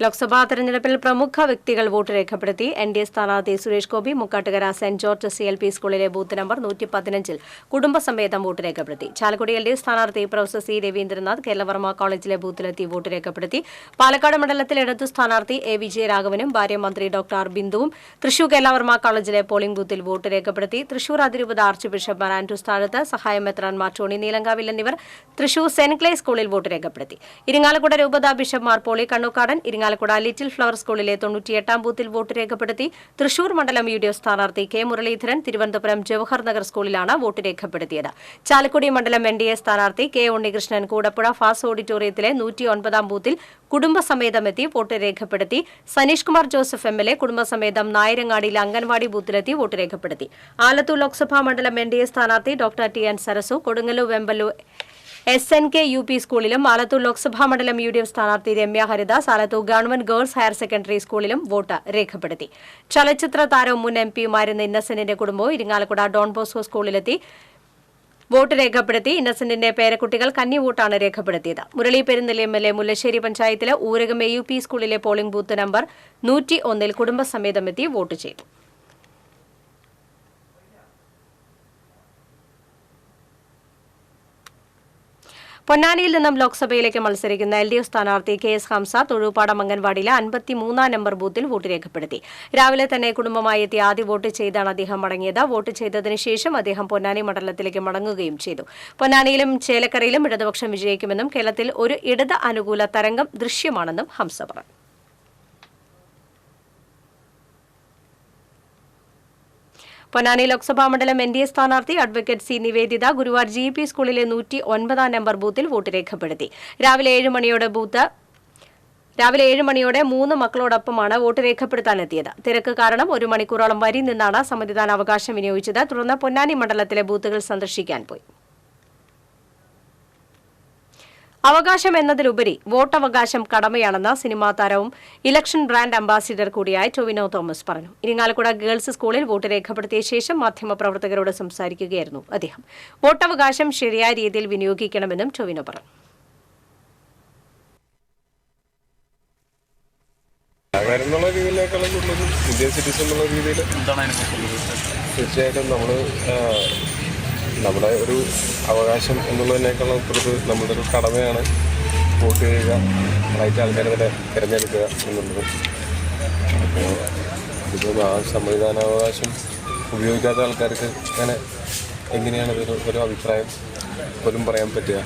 ലോക്സഭാ തെരഞ്ഞെടുപ്പിൽ പ്രമുഖ വ്യക്തികൾ വോട്ട് രേഖപ്പെടുത്തി. NDA സ്ഥാനാർത്ഥി Suresh Gopi Mukkattukara saint George CLP സ്കൂളിലെ ബൂത്ത് നമ്പർ 115-ൽ കുടുംബസമേതം വോട്ട് രേഖപ്പെടുത്തി. ചാലക്കുടി LDF സ്ഥാനാർത്ഥി പ്രൊഫസർ C രവീന്ദ്രനാഥ് കേരളവർമ്മ കോളേജിലെ ബൂത്തിലെത്തി വോട്ട് രേഖപ്പെടുത്തി. പാലക്കാട് മണ്ഡലത്തിൽ ഇടതു സ്ഥാനാർത്ഥി A വിജയരാഘവനും ഭാര്യ മന്ത്രി ഡോക്ടർ ബിന്ദുവും തൃശൂർ കേരളവർമ്മ കോളേജിലെ പോളിംഗ് ബൂത്തിൽ വോട്ട് രേഖപ്പെടുത്തി. തൃശൂർ അതിരൂപത ആർച്ച് ബിഷപ്പ് ആൻഡ്രൂസ് താഴത്ത്, സഹായം മെത്രാൻമാർ ടോണി നീലങ്കാവിൽ എന്നിവർ തൃശൂർ സെന്റ് ക്ലേ സ്കൂളിൽ വോട്ട് രേഖപ്പെടുത്തി. ഇരിങ്ങാലക്കുട രൂപത bishop Mar Pauly Kannookadan Irinjalakuda little flower സ്കൂളിലെ 98-ാം ബൂത്തിൽ വോട്ട് രേഖപ്പെടുത്തി. തൃശൂർ മണ്ഡലം UDF സ്ഥാനാർത്ഥി K മുരളീധരൻ തിരുവനന്തപുരം ജവഹർ നഗർ സ്കൂളിലാണ് വോട്ട് രേഖപ്പെടുത്തിയത്. ചാലക്കുടി മണ്ഡലം NDA സ്ഥാനാർത്ഥി K ഉണ്ണികൃഷ്ണൻ കൂടപ്പുഴ ഫാസ് ഓഡിറ്റോറിയത്തിലെ 109-ാം ബൂത്തിൽ കുടുംബസമേതമെത്തി വോട്ട് രേഖപ്പെടുത്തി. സനീഷ് കുമാർ ജോസഫ് MLA കുടുംബസമേതം നായരങ്ങാടിയിലെ അംഗൻവാടി ബൂത്തിലെത്തി വോട്ട് രേഖപ്പെടുത്തി. ആലത്തൂർ ലോക്സഭാ മണ്ഡലം NDA സ്ഥാനാർത്ഥി ഡോക്ടർ TN സരസു കൊടുങ്ങല്ലൂർ വെമ്പല്ലു SNK UP സ്കൂളിലും ആലത്തൂർ ലോക്സഭാ മണ്ഡലം UDF സ്ഥാനാർത്ഥി Ramya Haridas Alathur government girls higher secondary സ്കൂളിലും വോട്ട് രേഖപ്പെടുത്തി. ചലച്ചിത്ര താരവും മുൻ MPയുമായിരുന്ന ഇന്നസെന്റിന്റെ കുടുംബവും ഇരിങ്ങാലക്കുട ഡോൺ ബോസ്കോ സ്കൂളിലെത്തി വോട്ട് രേഖപ്പെടുത്തി. ഇന്നസെന്റിന്റെ പേരക്കുട്ടികൾ കന്നി വോട്ടാണ് രേഖപ്പെടുത്തിയത്. മുരളി പെരുന്നെല്ലി MLA മുല്ലശ്ശേരി പഞ്ചായത്തിലെ ഊരകം AUP സ്കൂളിലെ പോളിംഗ് ബൂത്ത് നമ്പർ 101-ൽ കുടുംബസമേതമെത്തി വോട്ട് ചെയ്തു. പൊന്നാനിയിൽ നിന്നും ലോക്സഭയിലേക്ക് മത്സരിക്കുന്ന LDF സ്ഥാനാർത്ഥി KS ഹംസ തൊഴുപാടം അംഗൻവാടിയിലെ 53-ാം നമ്പർ ബൂത്തിൽ വോട്ട് രേഖപ്പെടുത്തി. രാവിലെ തന്നെ കുടുംബമായി എത്തി ആദ്യ വോട്ട് ചെയ്താണ് അദ്ദേഹം മടങ്ങിയത്. വോട്ട് ചെയ്തതിനു ശേഷം അദ്ദേഹം പൊന്നാനി മണ്ഡലത്തിലേക്ക് മടങ്ങുകയും ചെയ്തു. പൊന്നാനിയിലും ചേലക്കരയിലും ഇടതുപക്ഷം വിജയിക്കുമെന്നും കേരളത്തിൽ ഒരു ഇടത് അനുകൂല തരംഗം ദൃശ്യമാണെന്നും ഹംസ പറഞ്ഞു. പൊന്നാനി ലോക്സഭാ മണ്ഡലം NDA സ്ഥാനാർത്ഥി advocate C Nivedita Guruvar GP സ്കൂളിലെ 109-ാം നമ്പർ ബൂത്തിൽ വോട്ട് രേഖപ്പെടുത്തി. രാവിലെ 7 മണിയോടെ 3 മക്കളോടൊപ്പമാണ് വോട്ട് രേഖപ്പെടുത്താനെത്തിയത്. തിരക്ക് കാരണം 1 മണിക്കൂറോളം വരി നിന്നാണ് സമ്മതിദാന അവകാശം വിനിയോഗിച്ചത്. തുടർന്ന് പൊന്നാനി മണ്ഡലത്തിലെ ബൂത്തുകൾ സന്ദർശിക്കാൻ പോയി. അവകാശം എന്നതിലുപരി വോട്ടവകാശം കടമയാണെന്ന് സിനിമാ താരവും ഇലക്ഷൻ ബ്രാൻഡ് അംബാസിഡർ കൂടിയായ ടൊവിനോ തോമസ് പറഞ്ഞു. ഇരിങ്ങാലക്കുട ഗേൾസ് സ്കൂളിൽ വോട്ട് രേഖപ്പെടുത്തിയ ശേഷം മാധ്യമപ്രവർത്തകരോട് സംസാരിക്കുകയായിരുന്നു അദ്ദേഹം. വോട്ടവകാശം ശരിയായ രീതിയിൽ വിനിയോഗിക്കണമെന്നും ടൊവിനോ പറഞ്ഞു. എന്നുള്ള രീതിയിലേക്കുള്ള ഇന്ത്യൻ സിറ്റിസൺ എന്നുള്ള രീതിയിൽ തീർച്ചയായിട്ടും നമ്മുടെ ഒരു അവകാശം എന്നുള്ളതിനേക്കാളും അപ്പുറത്ത് നമ്മുടെ ഒരു കടമയാണ് വോട്ട് ചെയ്യുക, റൈറ്റ് ആൾക്കാരെ തന്നെ തിരഞ്ഞെടുക്കുക എന്നുള്ളത്. അപ്പോൾ ഇതിപ്പോൾ ആ സമ്മതിദാനാവകാശം ഉപയോഗിക്കാത്ത ആൾക്കാർക്ക് അങ്ങനെ എങ്ങനെയാണ് ഒരു അഭിപ്രായം പോലും പറയാൻ പറ്റുക?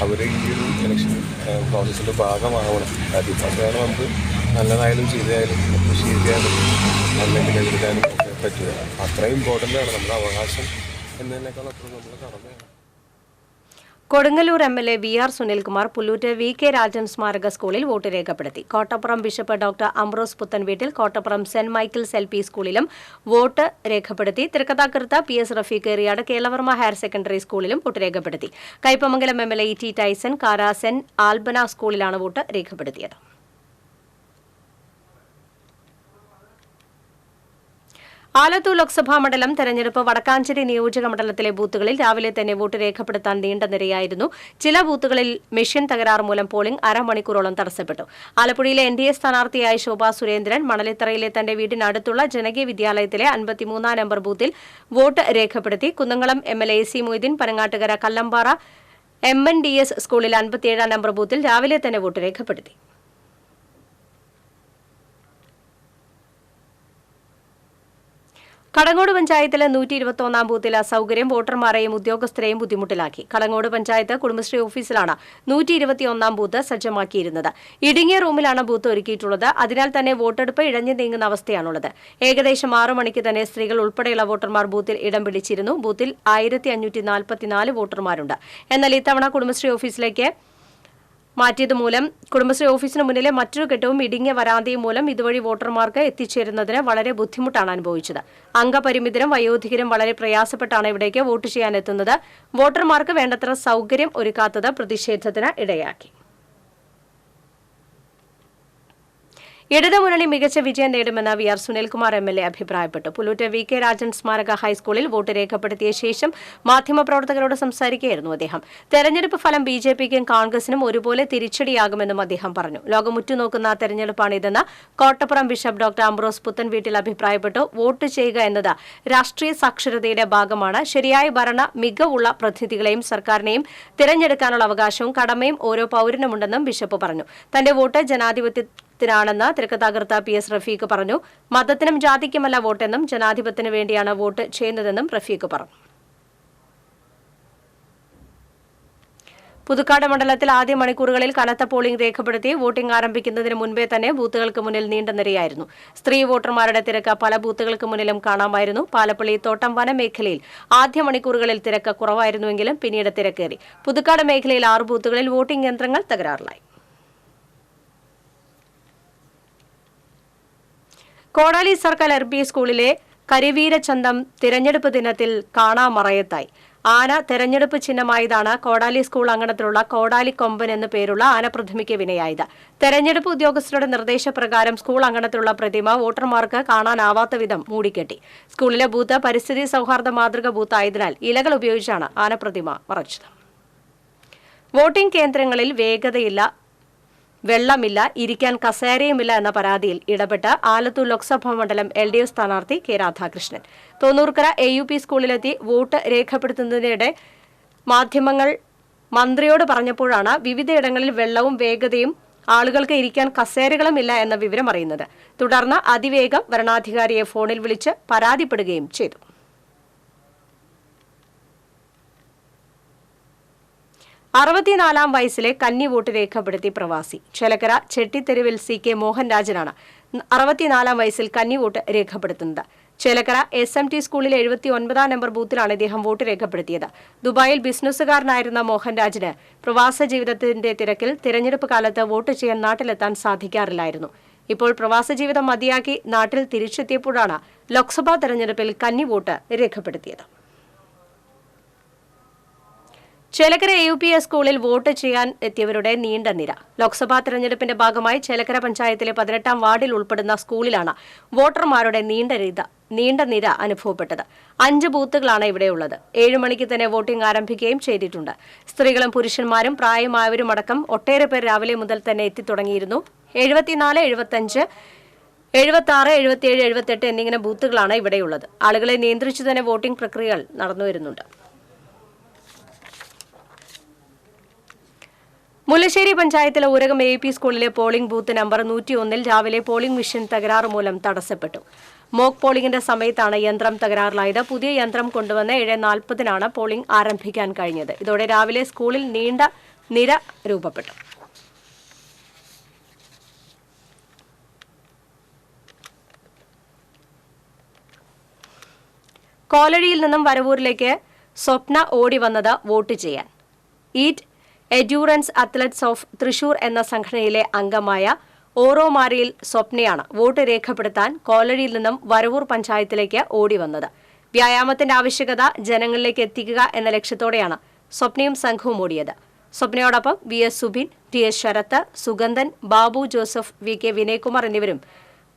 അവർ ഈ ഒരു ഇലക്ഷൻ പ്രോസസ്സിൻ്റെ ഭാഗമാവണം. അതാണ് നമുക്ക് നല്ലതായാലും ചെയ്തായാലും അപ്രീഷിയേറ്റ് ചെയ്യാനും അല്ലെങ്കിൽ എതിർക്കാനും ഒക്കെ പറ്റുക. അത്രയും ഇമ്പോർട്ടൻ്റ് ആണ് നമ്മുടെ അവകാശം എന്നതിനേക്കാൾ അപ്പുറം നമ്മുടെ കടമയാണ്. Kodungallur MLA VR Sunilkumar Pullut VK Rajan സ്മാരക സ്കൂളിൽ വോട്ട് രേഖപ്പെടുത്തി. Kottappuram bishop doctor Ambrose Puthenveettil Kottappuram saint Michael's LP സ്കൂളിലും വോട്ട് രേഖപ്പെടുത്തി. തൃക്കഥാകൃത്ത് PS റഫീഖ് ഏറിയാട് കേളവർമ്മ ഹയർ സെക്കൻഡറി സ്കൂളിലും വോട്ട് രേഖപ്പെടുത്തി. Kaipamangalam MLA ET Tyson Kara saint ആൽബന സ്കൂളിലാണ് വോട്ട് രേഖപ്പെടുത്തിയത്. ആലത്തൂർ ലോക്സഭാ മണ്ഡലം തെരഞ്ഞെടുപ്പ് വടക്കാഞ്ചേരി നിയോജക മണ്ഡലത്തിലെ ബൂത്തുകളിൽ രാവിലെ തന്നെ വോട്ട് രേഖപ്പെടുത്താൻ നീണ്ട നിരയായിരുന്നു. ചില ബൂത്തുകളിൽ മെഷീൻ തകരാറ് മൂലം പോളിംഗ് അരമണിക്കൂറോളം തടസ്സപ്പെട്ടു. ആലപ്പുഴയിലെ NDA സ്ഥാനാർത്ഥിയായ ശോഭാ സുരേന്ദ്രൻ മണലിത്തറയിലെ തന്റെ വീടിനടുത്തുള്ള ജനകീയ വിദ്യാലയത്തിലെ 53 നമ്പർ ബൂത്തിൽ വോട്ട് രേഖപ്പെടുത്തി. Kunnamkulam MLA AC Moideen Panangattukara Kallambara MNDS സ്കൂളിൽ 57 നമ്പർ ബൂത്തിൽ രാവിലെ തന്നെ വോട്ട് രേഖപ്പെടുത്തി. കടങ്ങോട് പഞ്ചായത്തിലെ 121 ബൂത്തിൽ അസൌകര്യം വോട്ടർമാരെയും ഉദ്യോഗസ്ഥരെയും ബുദ്ധിമുട്ടിലാക്കി. കടങ്ങോട് പഞ്ചായത്ത് കുടുംബശ്രീ ഓഫീസിലാണ് 121 ബൂത്ത് സജ്ജമാക്കിയിരുന്നത്. ഇടുങ്ങിയ റൂമിലാണ് ബൂത്ത് ഒരുക്കിയിട്ടുള്ളത്. അതിനാൽ തന്നെ വോട്ടെടുപ്പ് ഇഴഞ്ഞു നീങ്ങുന്ന അവസ്ഥയാണുള്ളത്. ഏകദേശം 6 മണിക്ക് തന്നെ സ്ത്രീകൾ ഉൾപ്പെടെയുള്ള വോട്ടർമാർ ബൂത്തിൽ ഇടം പിടിച്ചിരുന്നു. ബൂത്തിൽ 1544 വോട്ടർമാരുണ്ട്. എന്നാൽ ഇത്തവണ കുടുംബശ്രീ ഓഫീസിലേക്ക് മാറ്റിയത് മൂലം കുടുംബശ്രീ ഓഫീസിന് മുന്നിലെ മറ്റൊരു കെട്ടവും ഇടുങ്ങിയ വരാന്തയും മൂലം ഇതുവഴി വോട്ടർമാർക്ക് എത്തിച്ചേരുന്നതിന് വളരെ ബുദ്ധിമുട്ടാണ് അനുഭവിച്ചത്. അംഗപരിമിതരും വയോധികരും വളരെ പ്രയാസപ്പെട്ടാണ് ഇവിടേക്ക് വോട്ട് ചെയ്യാനെത്തുന്നത്. വോട്ടർമാർക്ക് വേണ്ടത്ര സൌകര്യം ഒരുക്കാത്തത് പ്രതിഷേധത്തിന് ഇടയാക്കി. ഇടതുമുന്നണി മികച്ച വിജയം നേടുമെന്ന് VR സുനിൽകുമാർ MLA അഭിപ്രായപ്പെട്ടു. പുല്ലൂറ്റ് VK രാജൻ സ്മാരക ഹൈസ്കൂളിൽ വോട്ട് രേഖപ്പെടുത്തിയ ശേഷം മാധ്യമപ്രവർത്തകരോട് സംസാരിക്കുകയായിരുന്നു അദ്ദേഹം. തെരഞ്ഞെടുപ്പ് ഫലം BJPക്കും കോൺഗ്രസിനും ഒരുപോലെ തിരിച്ചടിയാകുമെന്നും അദ്ദേഹം പറഞ്ഞു. ലോകം ഉറ്റുനോക്കുന്ന തെരഞ്ഞെടുപ്പാണിതെന്ന് കോട്ടപ്പുറം ബിഷപ്പ് ഡോക്ടർ അംബ്രോസ് പുത്തൻവീട്ടിൽ അഭിപ്രായപ്പെട്ടു. വോട്ട് ചെയ്യുക എന്നത് രാഷ്ട്രീയ സാക്ഷരതയുടെ ഭാഗമാണ്. ശരിയായ ഭരണ മികവുള്ള പ്രതിനിധികളെയും സർക്കാരിനെയും തിരഞ്ഞെടുക്കാനുള്ള അവകാശവും കടമയും ഓരോ പൌരനുമുണ്ടെന്നും ബിഷപ്പ് പറഞ്ഞു. തന്റെ വോട്ട് ജനാധിപത്യത്തിനാണെന്ന് തൃക്കഥാകൃത്ത് PS റഫീഖ് പറഞ്ഞു. മതത്തിനും ജാതിക്കുമല്ല വോട്ടെന്നും ജനാധിപത്യത്തിന് വേണ്ടിയാണ് വോട്ട് ചെയ്യുന്നതെന്നും റഫീഖ് പറഞ്ഞു. പുതുക്കാട് മണ്ഡലത്തിൽ ആദ്യ മണിക്കൂറുകളിൽ കനത്ത പോളിംഗ് രേഖപ്പെടുത്തി. വോട്ടിംഗ് ആരംഭിക്കുന്നതിന് മുൻപേ തന്നെ ബൂത്തുകൾക്ക് മുന്നിൽ നീണ്ട നിരയായിരുന്നു. സ്ത്രീ വോട്ടർമാരുടെ തിരക്ക് പല ബൂത്തുകൾക്ക് മുന്നിലും കാണാമായിരുന്നു. പാലപ്പള്ളി തോട്ടം വനമേഖലയിൽ ആദ്യ മണിക്കൂറുകളിൽ തിരക്ക് കുറവായിരുന്നുവെങ്കിലും പിന്നീട് തിരക്കേറി. പുതുക്കാട് മേഖലയിൽ 6 ബൂത്തുകളിൽ വോട്ടിംഗ് യന്ത്രങ്ങൾ തകരാറിലായി. കോടാലി സർക്കാർ LP സ്കൂളിലെ കരിവീരചന്തം തിരഞ്ഞെടുപ്പ് ദിനത്തിൽ കാണാമറയത്തായി. ആന തെരഞ്ഞെടുപ്പ് ചിഹ്നമായതാണ് കോടാലി സ്കൂൾ അങ്കണത്തിലുള്ള കോടാലി കൊമ്പൻ എന്നു പേരുള്ള ആനപ്രതിമയ്ക്ക് വിനയായത്. തെരഞ്ഞെടുപ്പ് ഉദ്യോഗസ്ഥരുടെ നിർദ്ദേശപ്രകാരം സ്കൂൾ അങ്കണത്തിലുള്ള പ്രതിമ വോട്ടർമാർക്ക് കാണാനാവാത്ത വിധം മൂടിക്കെട്ടി. സ്കൂളിലെ ബൂത്ത് പരിസ്ഥിതി സൌഹാർദ്ദ മാതൃക ബൂത്തായതിനാൽ ഇലകൾ ഉപയോഗിച്ചാണ് ആനപ്രതിമ മറച്ചത്. വോട്ടിംഗ് കേന്ദ്രങ്ങളിൽ വേഗതയില്ല, വെള്ളമില്ല, ഇരിക്കാൻ കസേരയുമില്ല എന്ന പരാതിയിൽ ഇടപെട്ട് ആലത്തൂർ ലോക്സഭാ മണ്ഡലം LDF സ്ഥാനാർത്ഥി K രാധാകൃഷ്ണൻ തോന്നൂർക്കര AUP സ്കൂളിലെത്തി വോട്ട് രേഖപ്പെടുത്തുന്നതിനിടെ മാധ്യമങ്ങൾ മന്ത്രിയോട് പറഞ്ഞപ്പോഴാണ് വിവിധയിടങ്ങളിൽ വെള്ളവും വേഗതയും ആളുകൾക്ക് ഇരിക്കാൻ കസേരകളും ഇല്ല എന്ന വിവരം അറിയുന്നത്. തുടർന്ന് അതിവേഗം വരണാധികാരിയെ ഫോണിൽ വിളിച്ച് പരാതിപ്പെടുകയും ചെയ്തു. അറുപത്തിനാലാം വയസ്സിലെ കന്നി വോട്ട് രേഖപ്പെടുത്തി പ്രവാസി. ചേലക്കര ചെട്ടിത്തെരുവിൽ CK മോഹൻരാജനാണ് 64 വയസ്സിൽ കന്നി വോട്ട് രേഖപ്പെടുത്തുന്നത്. ചേലക്കര SMT സ്കൂളിലെ 79 നമ്പർ ബൂത്തിലാണ് ഇദ്ദേഹം വോട്ട് രേഖപ്പെടുത്തിയത്. ദുബായിൽ ബിസിനസ്സുകാരനായിരുന്ന മോഹൻരാജിന് പ്രവാസ ജീവിതത്തിന്റെ തിരക്കിൽ തിരഞ്ഞെടുപ്പ് കാലത്ത് വോട്ട് ചെയ്യാൻ നാട്ടിലെത്താൻ സാധിക്കാറില്ലായിരുന്നു. ഇപ്പോൾ പ്രവാസ ജീവിതം മതിയാക്കി നാട്ടിൽ തിരിച്ചെത്തിയപ്പോഴാണ് ലോക്സഭാ തെരഞ്ഞെടുപ്പിൽ കന്നി വോട്ട് രേഖപ്പെടുത്തിയത്. ചേലക്കര AUP സ്കൂളിൽ വോട്ട് ചെയ്യാൻ എത്തിയവരുടെ നീണ്ട നിര. ലോക്സഭാ തെരഞ്ഞെടുപ്പിന്റെ ഭാഗമായി ചേലക്കര പഞ്ചായത്തിലെ 18ാം വാർഡിൽ ഉൾപ്പെടുന്ന സ്കൂളിലാണ് വോട്ടർമാരുടെ നീണ്ട നിര അനുഭവപ്പെട്ടത്. 5 ബൂത്തുകളാണ് ഇവിടെയുള്ളത്. 7 മണിക്ക് തന്നെ വോട്ടിംഗ് ആരംഭിക്കുകയും ചെയ്തിട്ടുണ്ട്. സ്ത്രീകളും പുരുഷന്മാരും പ്രായമായവരും അടക്കം ഒട്ടേറെ പേർ രാവിലെ മുതൽ തന്നെ എത്തിത്തുടങ്ങിയിരുന്നു. 74, 75, 76, 77, 78 എന്നിങ്ങനെ ബൂത്തുകളാണ് ഇവിടെയുള്ളത്. ആളുകളെ നിയന്ത്രിച്ചു തന്നെ വോട്ടിംഗ് പ്രക്രിയകൾ നടന്നുവരുന്നുണ്ട്. മുല്ലശ്ശേരി പഞ്ചായത്തിലെ ഊരകം AUP സ്കൂളിലെ പോളിംഗ് ബൂത്ത് നമ്പർ 101-ൽ രാവിലെ പോളിംഗ് മെഷീൻ തകരാറ് മൂലം തടസ്സപ്പെട്ടു. മോക്ക് പോളിംഗിന്റെ സമയത്താണ് യന്ത്രം തകരാറിലായത്. പുതിയ യന്ത്രം കൊണ്ടുവന്ന് 7:40-നാണ് പോളിംഗ് ആരംഭിക്കാൻ കഴിഞ്ഞത്. ഇതോടെ രാവിലെ സ്കൂളിൽ നീണ്ട നിര രൂപപ്പെട്ടു. കോലഴിയിൽ നിന്നും വരവൂരിലേക്ക് സ്വപ്ന ഓടി വന്നത് വോട്ട് ചെയ്യാൻ. ഈറ്റ് എഡ്യൂറൻസ് അത്ലറ്റ്സ് ഓഫ് തൃശൂർ എന്ന സംഘടനയിലെ അംഗമായ ഓറോമാരിയിൽ സ്വപ്നയാണ് വോട്ട് രേഖപ്പെടുത്താൻ കോലഴിയിൽ നിന്നും വരവൂർ പഞ്ചായത്തിലേക്ക് ഓടി വന്നത്. വ്യായാമത്തിന്റെ ആവശ്യകത ജനങ്ങളിലേക്ക് എത്തിക്കുക എന്ന ലക്ഷ്യത്തോടെയാണ് സ്വപ്നയും സംഘവും ഓടിയത്. സ്വപ്നയോടൊപ്പം VS Subin, TS Sarath, Sugandhan, Babu Joseph, VK Vinaykumar എന്നിവരും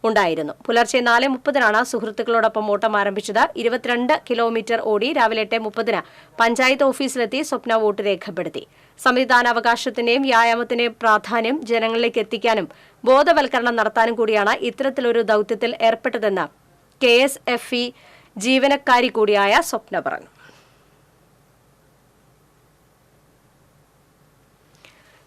ഉണ്ടായിരുന്നു. പുലർച്ചെ 4:30 സുഹൃത്തുക്കളോടൊപ്പം ഓട്ടം ആരംഭിച്ചത്. 22 കിലോമീറ്റർ ഓടി രാവിലെ 8:30 പഞ്ചായത്ത് ഓഫീസിലെത്തി സ്വപ്ന വോട്ട് രേഖപ്പെടുത്തി. സമ്മതിദാനാവകാശത്തിന്റെയും വ്യായാമത്തിന്റെയും പ്രാധാന്യം ജനങ്ങളിലേക്ക് എത്തിക്കാനും ബോധവൽക്കരണം നടത്താനും കൂടിയാണ് ഇത്തരത്തിലൊരു ദൌത്യത്തിൽ ഏർപ്പെട്ടതെന്ന് KSFE ജീവനക്കാരി കൂടിയായ സ്വപ്ന പറഞ്ഞു.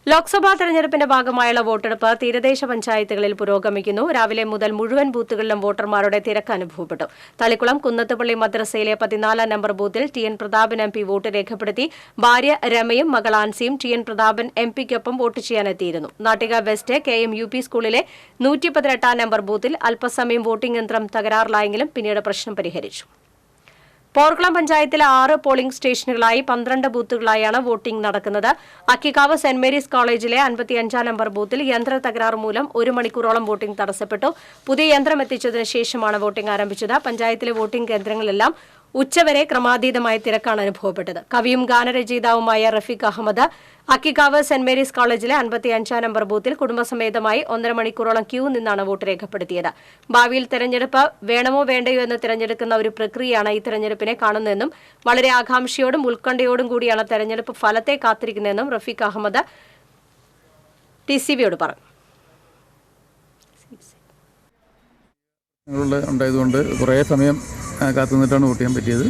ലോക്സഭാ തെരഞ്ഞെടുപ്പിന്റെ ഭാഗമായുള്ള വോട്ടെടുപ്പ് തീരദേശ പഞ്ചായത്തുകളിൽ പുരോഗമിക്കുന്നു. രാവിലെ മുതൽ മുഴുവൻ ബൂത്തുകളിലും വോട്ടർമാരുടെ തിരക്ക് അനുഭവപ്പെട്ടു. തളിക്കുളം കുന്നത്തുപള്ളി മദ്രസയിലെ 14 നമ്പർ ബൂത്തിൽ TN പ്രതാപൻ MP വോട്ട് രേഖപ്പെടുത്തി. ഭാര്യ രമയും മകൾ ആൻസിയും TN പ്രതാപൻ MPക്കൊപ്പം വോട്ട് ചെയ്യാനെത്തിയിരുന്നു. നാട്ടിക വെസ്റ്റ് KM UP സ്കൂളിലെ 118 നമ്പർ ബൂത്തിൽ അല്പസമയം വോട്ടിംഗ് യന്ത്രം തകരാറിലായെങ്കിലും പിന്നീട് പ്രശ്നം പരിഹരിച്ചു. പോർക്കുളം പഞ്ചായത്തിലെ 6 പോളിംഗ് സ്റ്റേഷനുകളായി 12 ബൂത്തുകളായാണ് വോട്ടിംഗ് നടക്കുന്നത്. അക്കിക്കാവ് സെന്റ് മേരീസ് കോളേജിലെ 55 നമ്പർ ബൂത്തിൽ യന്ത്ര തകരാറ് മൂലം 1 മണിക്കൂറോളം വോട്ടിംഗ് തടസ്സപ്പെട്ടു. പുതിയ യന്ത്രം എത്തിച്ചതിന് ശേഷമാണ് വോട്ടിംഗ് ആരംഭിച്ചത്. പഞ്ചായത്തിലെ വോട്ടിംഗ് കേന്ദ്രങ്ങളിലെല്ലാം ഉച്ചവരെ ക്രമാതീതമായ തിരക്കാണ് അനുഭവപ്പെട്ടത്. കവിയും ഗാനരചയിതാവുമായ റഫീഖ് അഹമ്മദ് അക്കിക്കാവ് സെന്റ് മേരീസ് കോളേജിലെ 55 നമ്പർ ബൂത്തിൽ കുടുംബസമേതമായി 1.5 മണിക്കൂറോളം ക്യൂ നിന്നാണ് വോട്ട് രേഖപ്പെടുത്തിയത്. ഭാവിയിൽ തെരഞ്ഞെടുപ്പ് വേണമോ വേണ്ടയോ എന്ന് തിരഞ്ഞെടുക്കുന്ന ഒരു പ്രക്രിയയാണ് ഈ തെരഞ്ഞെടുപ്പിനെ കാണുന്നതെന്നും വളരെ ആകാംക്ഷയോടും ഉത്കണ്ഠയോടും കൂടിയാണ് തെരഞ്ഞെടുപ്പ് ഫലത്തെ കാത്തിരിക്കുന്നതെന്നും റഫീഖ് അഹമ്മദ് TCVയോട് പറഞ്ഞു. ഉണ്ടായതുകൊണ്ട് കുറേ സമയം കാത്തുനിന്നിട്ടാണ് വോട്ട് ചെയ്യാൻ പറ്റിയത്.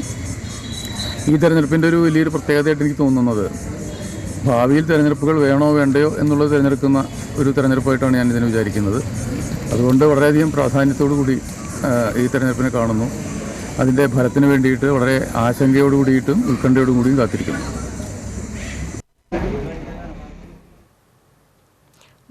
ഈ തെരഞ്ഞെടുപ്പിൻ്റെ ഒരു വലിയൊരു പ്രത്യേകതയായിട്ട് എനിക്ക് തോന്നുന്നത് ഭാവിയിൽ തെരഞ്ഞെടുപ്പുകൾ വേണോ വേണ്ടയോ എന്നുള്ളത് തിരഞ്ഞെടുക്കുന്ന ഒരു തെരഞ്ഞെടുപ്പായിട്ടാണ് ഞാൻ ഇതിനെ വിചാരിക്കുന്നത്. അതുകൊണ്ട് വളരെയധികം പ്രാധാന്യത്തോടു കൂടി ഈ തെരഞ്ഞെടുപ്പിനെ കാണുന്നു. അതിൻ്റെ ഫലത്തിന് വേണ്ടിയിട്ട് വളരെ ആശങ്കയോടു കൂടിയിട്ടും ഉത്കണ്ഠയോടു കൂടിയും കാത്തിരിക്കുന്നു.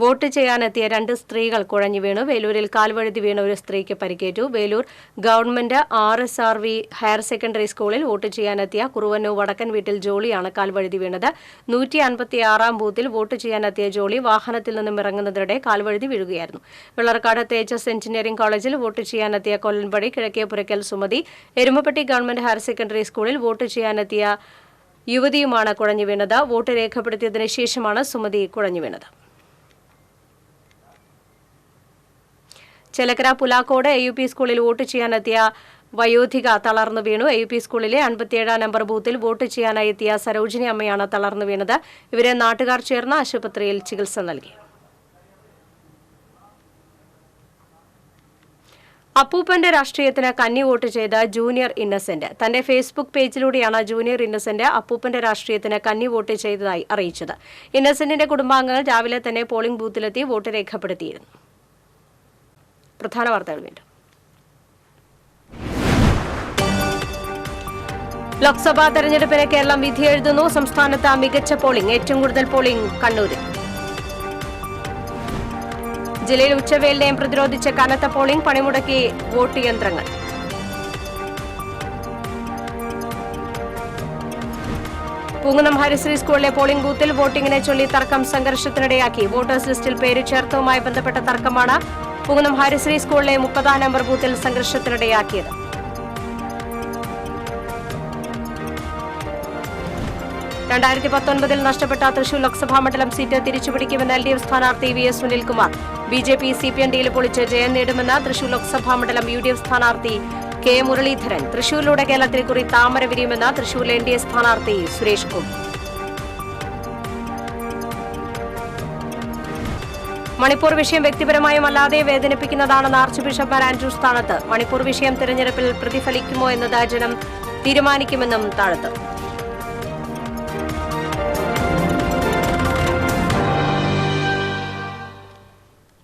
വോട്ട് ചെയ്യാനെത്തിയ 2 സ്ത്രീകൾ കുഴഞ്ഞു വീണു. വേലൂരിൽ കാൽവഴുതി വീണ ഒരു സ്ത്രീക്ക് പരിക്കേറ്റു. Velur government RSRV higher secondary സ്കൂളിൽ വോട്ട് ചെയ്യാനെത്തിയ കുറുവന്നൂർ വടക്കൻ വീട്ടിൽ ജോളിയാണ് കാൽവഴുതി വീണത്. 156 ബൂത്തിൽ വോട്ട് ചെയ്യാനെത്തിയ ജോളി വാഹനത്തിൽ നിന്നും ഇറങ്ങുന്നതിനിടെ കാൽവഴുതി വീഴുകയായിരുന്നു. വെള്ളർക്കാട് തേജസ് എഞ്ചിനീയറിംഗ് കോളേജിൽ വോട്ട് ചെയ്യാനെത്തിയ Kollanpadi Kizhakkepurakkal Sumathi, Erumapetty government higher secondary സ്കൂളിൽ വോട്ട് ചെയ്യാനെത്തിയ യുവതിയുമാണ് കുഴഞ്ഞു വീണത്. വോട്ട് രേഖപ്പെടുത്തിയതിനു ശേഷമാണ് സുമതി കുഴഞ്ഞു വീണത്. ചേലക്കര പുലാക്കോട് AUP സ്കൂളിൽ വോട്ട് ചെയ്യാനെത്തിയ വയോധിക തളർന്നു വീണു. AUP സ്കൂളിലെ 57 നമ്പർ ബൂത്തിൽ വോട്ട് ചെയ്യാനായി എത്തിയ സരോജിനി അമ്മയാണ് തളർന്നു വീണത്. ഇവരെ നാട്ടുകാർ ചേർന്ന് ആശുപത്രിയിൽ ചികിത്സ നൽകി. അപ്പൂപ്പന്റെ രാഷ്ട്രീയത്തിന് കന്നി വോട്ട് ചെയ്ത ജൂനിയർ ഇന്നസെന്റ്. തന്റെ ഫേസ്ബുക്ക് പേജിലൂടെയാണ് ജൂനിയർ ഇന്നസെന്റ് അപ്പൂപ്പന്റെ രാഷ്ട്രീയത്തിന് കന്നി വോട്ട് ചെയ്തതായി അറിയിച്ചത്. ഇന്നസെന്റിന്റെ കുടുംബാംഗങ്ങൾ രാവിലെ തന്നെ പോളിംഗ് ബൂത്തിലെത്തി വോട്ട് രേഖപ്പെടുത്തിയിരുന്നു. പ്രധാന വാർത്തകൾ വീണ്ടും. ലോക്സഭാ തെരഞ്ഞെടുപ്പിന് കേരളം വിധിയെഴുതുന്നു. സംസ്ഥാനത്ത് മികച്ച പോളിംഗ്. ഏറ്റവും കൂടുതൽ പോളിംഗ് കണ്ണൂരിൽ. ജില്ലയിൽ ഉച്ചവേലിനെയും പ്രതിരോധിച്ച് കനത്ത പോളിംഗ്. പണിമുടക്കി വോട്ട് യന്ത്രങ്ങൾ. പൂങ്കുന്നം ഹരിശ്രീ സ്കൂളിലെ പോളിംഗ് ബൂത്തിൽ വോട്ടിംഗിനെ ചൊല്ലി തർക്കം സംഘർഷത്തിനിടയാക്കി. വോട്ടേഴ്സ് ലിസ്റ്റിൽ പേര് ചേർത്തവുമായി ബന്ധപ്പെട്ട തർക്കമാണ് പൂങ്കുന്നം ഹരിശ്രീ സ്കൂളിലെ 30 നമ്പർ ബൂത്തിൽ സംഘർഷത്തിനിടയാക്കിയത്. ൽ നഷ്ടപ്പെട്ട തൃശൂർ ലോക്സഭാ മണ്ഡലം സീറ്റ് തിരിച്ചുപിടിക്കുമെന്ന് LDF സ്ഥാനാർത്ഥി VS Sunilkumar. BJP CPM deal പൊളിച്ച് ജയം നേടുമെന്ന് തൃശൂർ ലോക്സഭാ മണ്ഡലം UDF സ്ഥാനാർത്ഥി K മുരളീധരൻ. തൃശൂരിലൂടെ കേരളത്തിൽ കുറി താമര വിരിയുമെന്ന് തൃശൂരിലെ NDA സ്ഥാനാർത്ഥി സുരേഷ് ഗോപി. മണിപ്പൂർ വിഷയം വ്യക്തിപരമായും അല്ലാതെ വേദനിപ്പിക്കുന്നതാണെന്ന് ആർച്ച് ബിഷപ്പ് ആൻഡ്രൂസ് താഴത്ത്. മണിപ്പൂർ വിഷയം തെരഞ്ഞെടുപ്പിൽ പ്രതിഫലിക്കുമോ എന്നത് ജനം തീരുമാനിക്കുമെന്നും താഴത്ത്.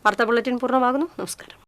വാർത്താ ബുള്ളറ്റിൻ പൂർണ്ണമാകുന്നു. നമസ്കാരം.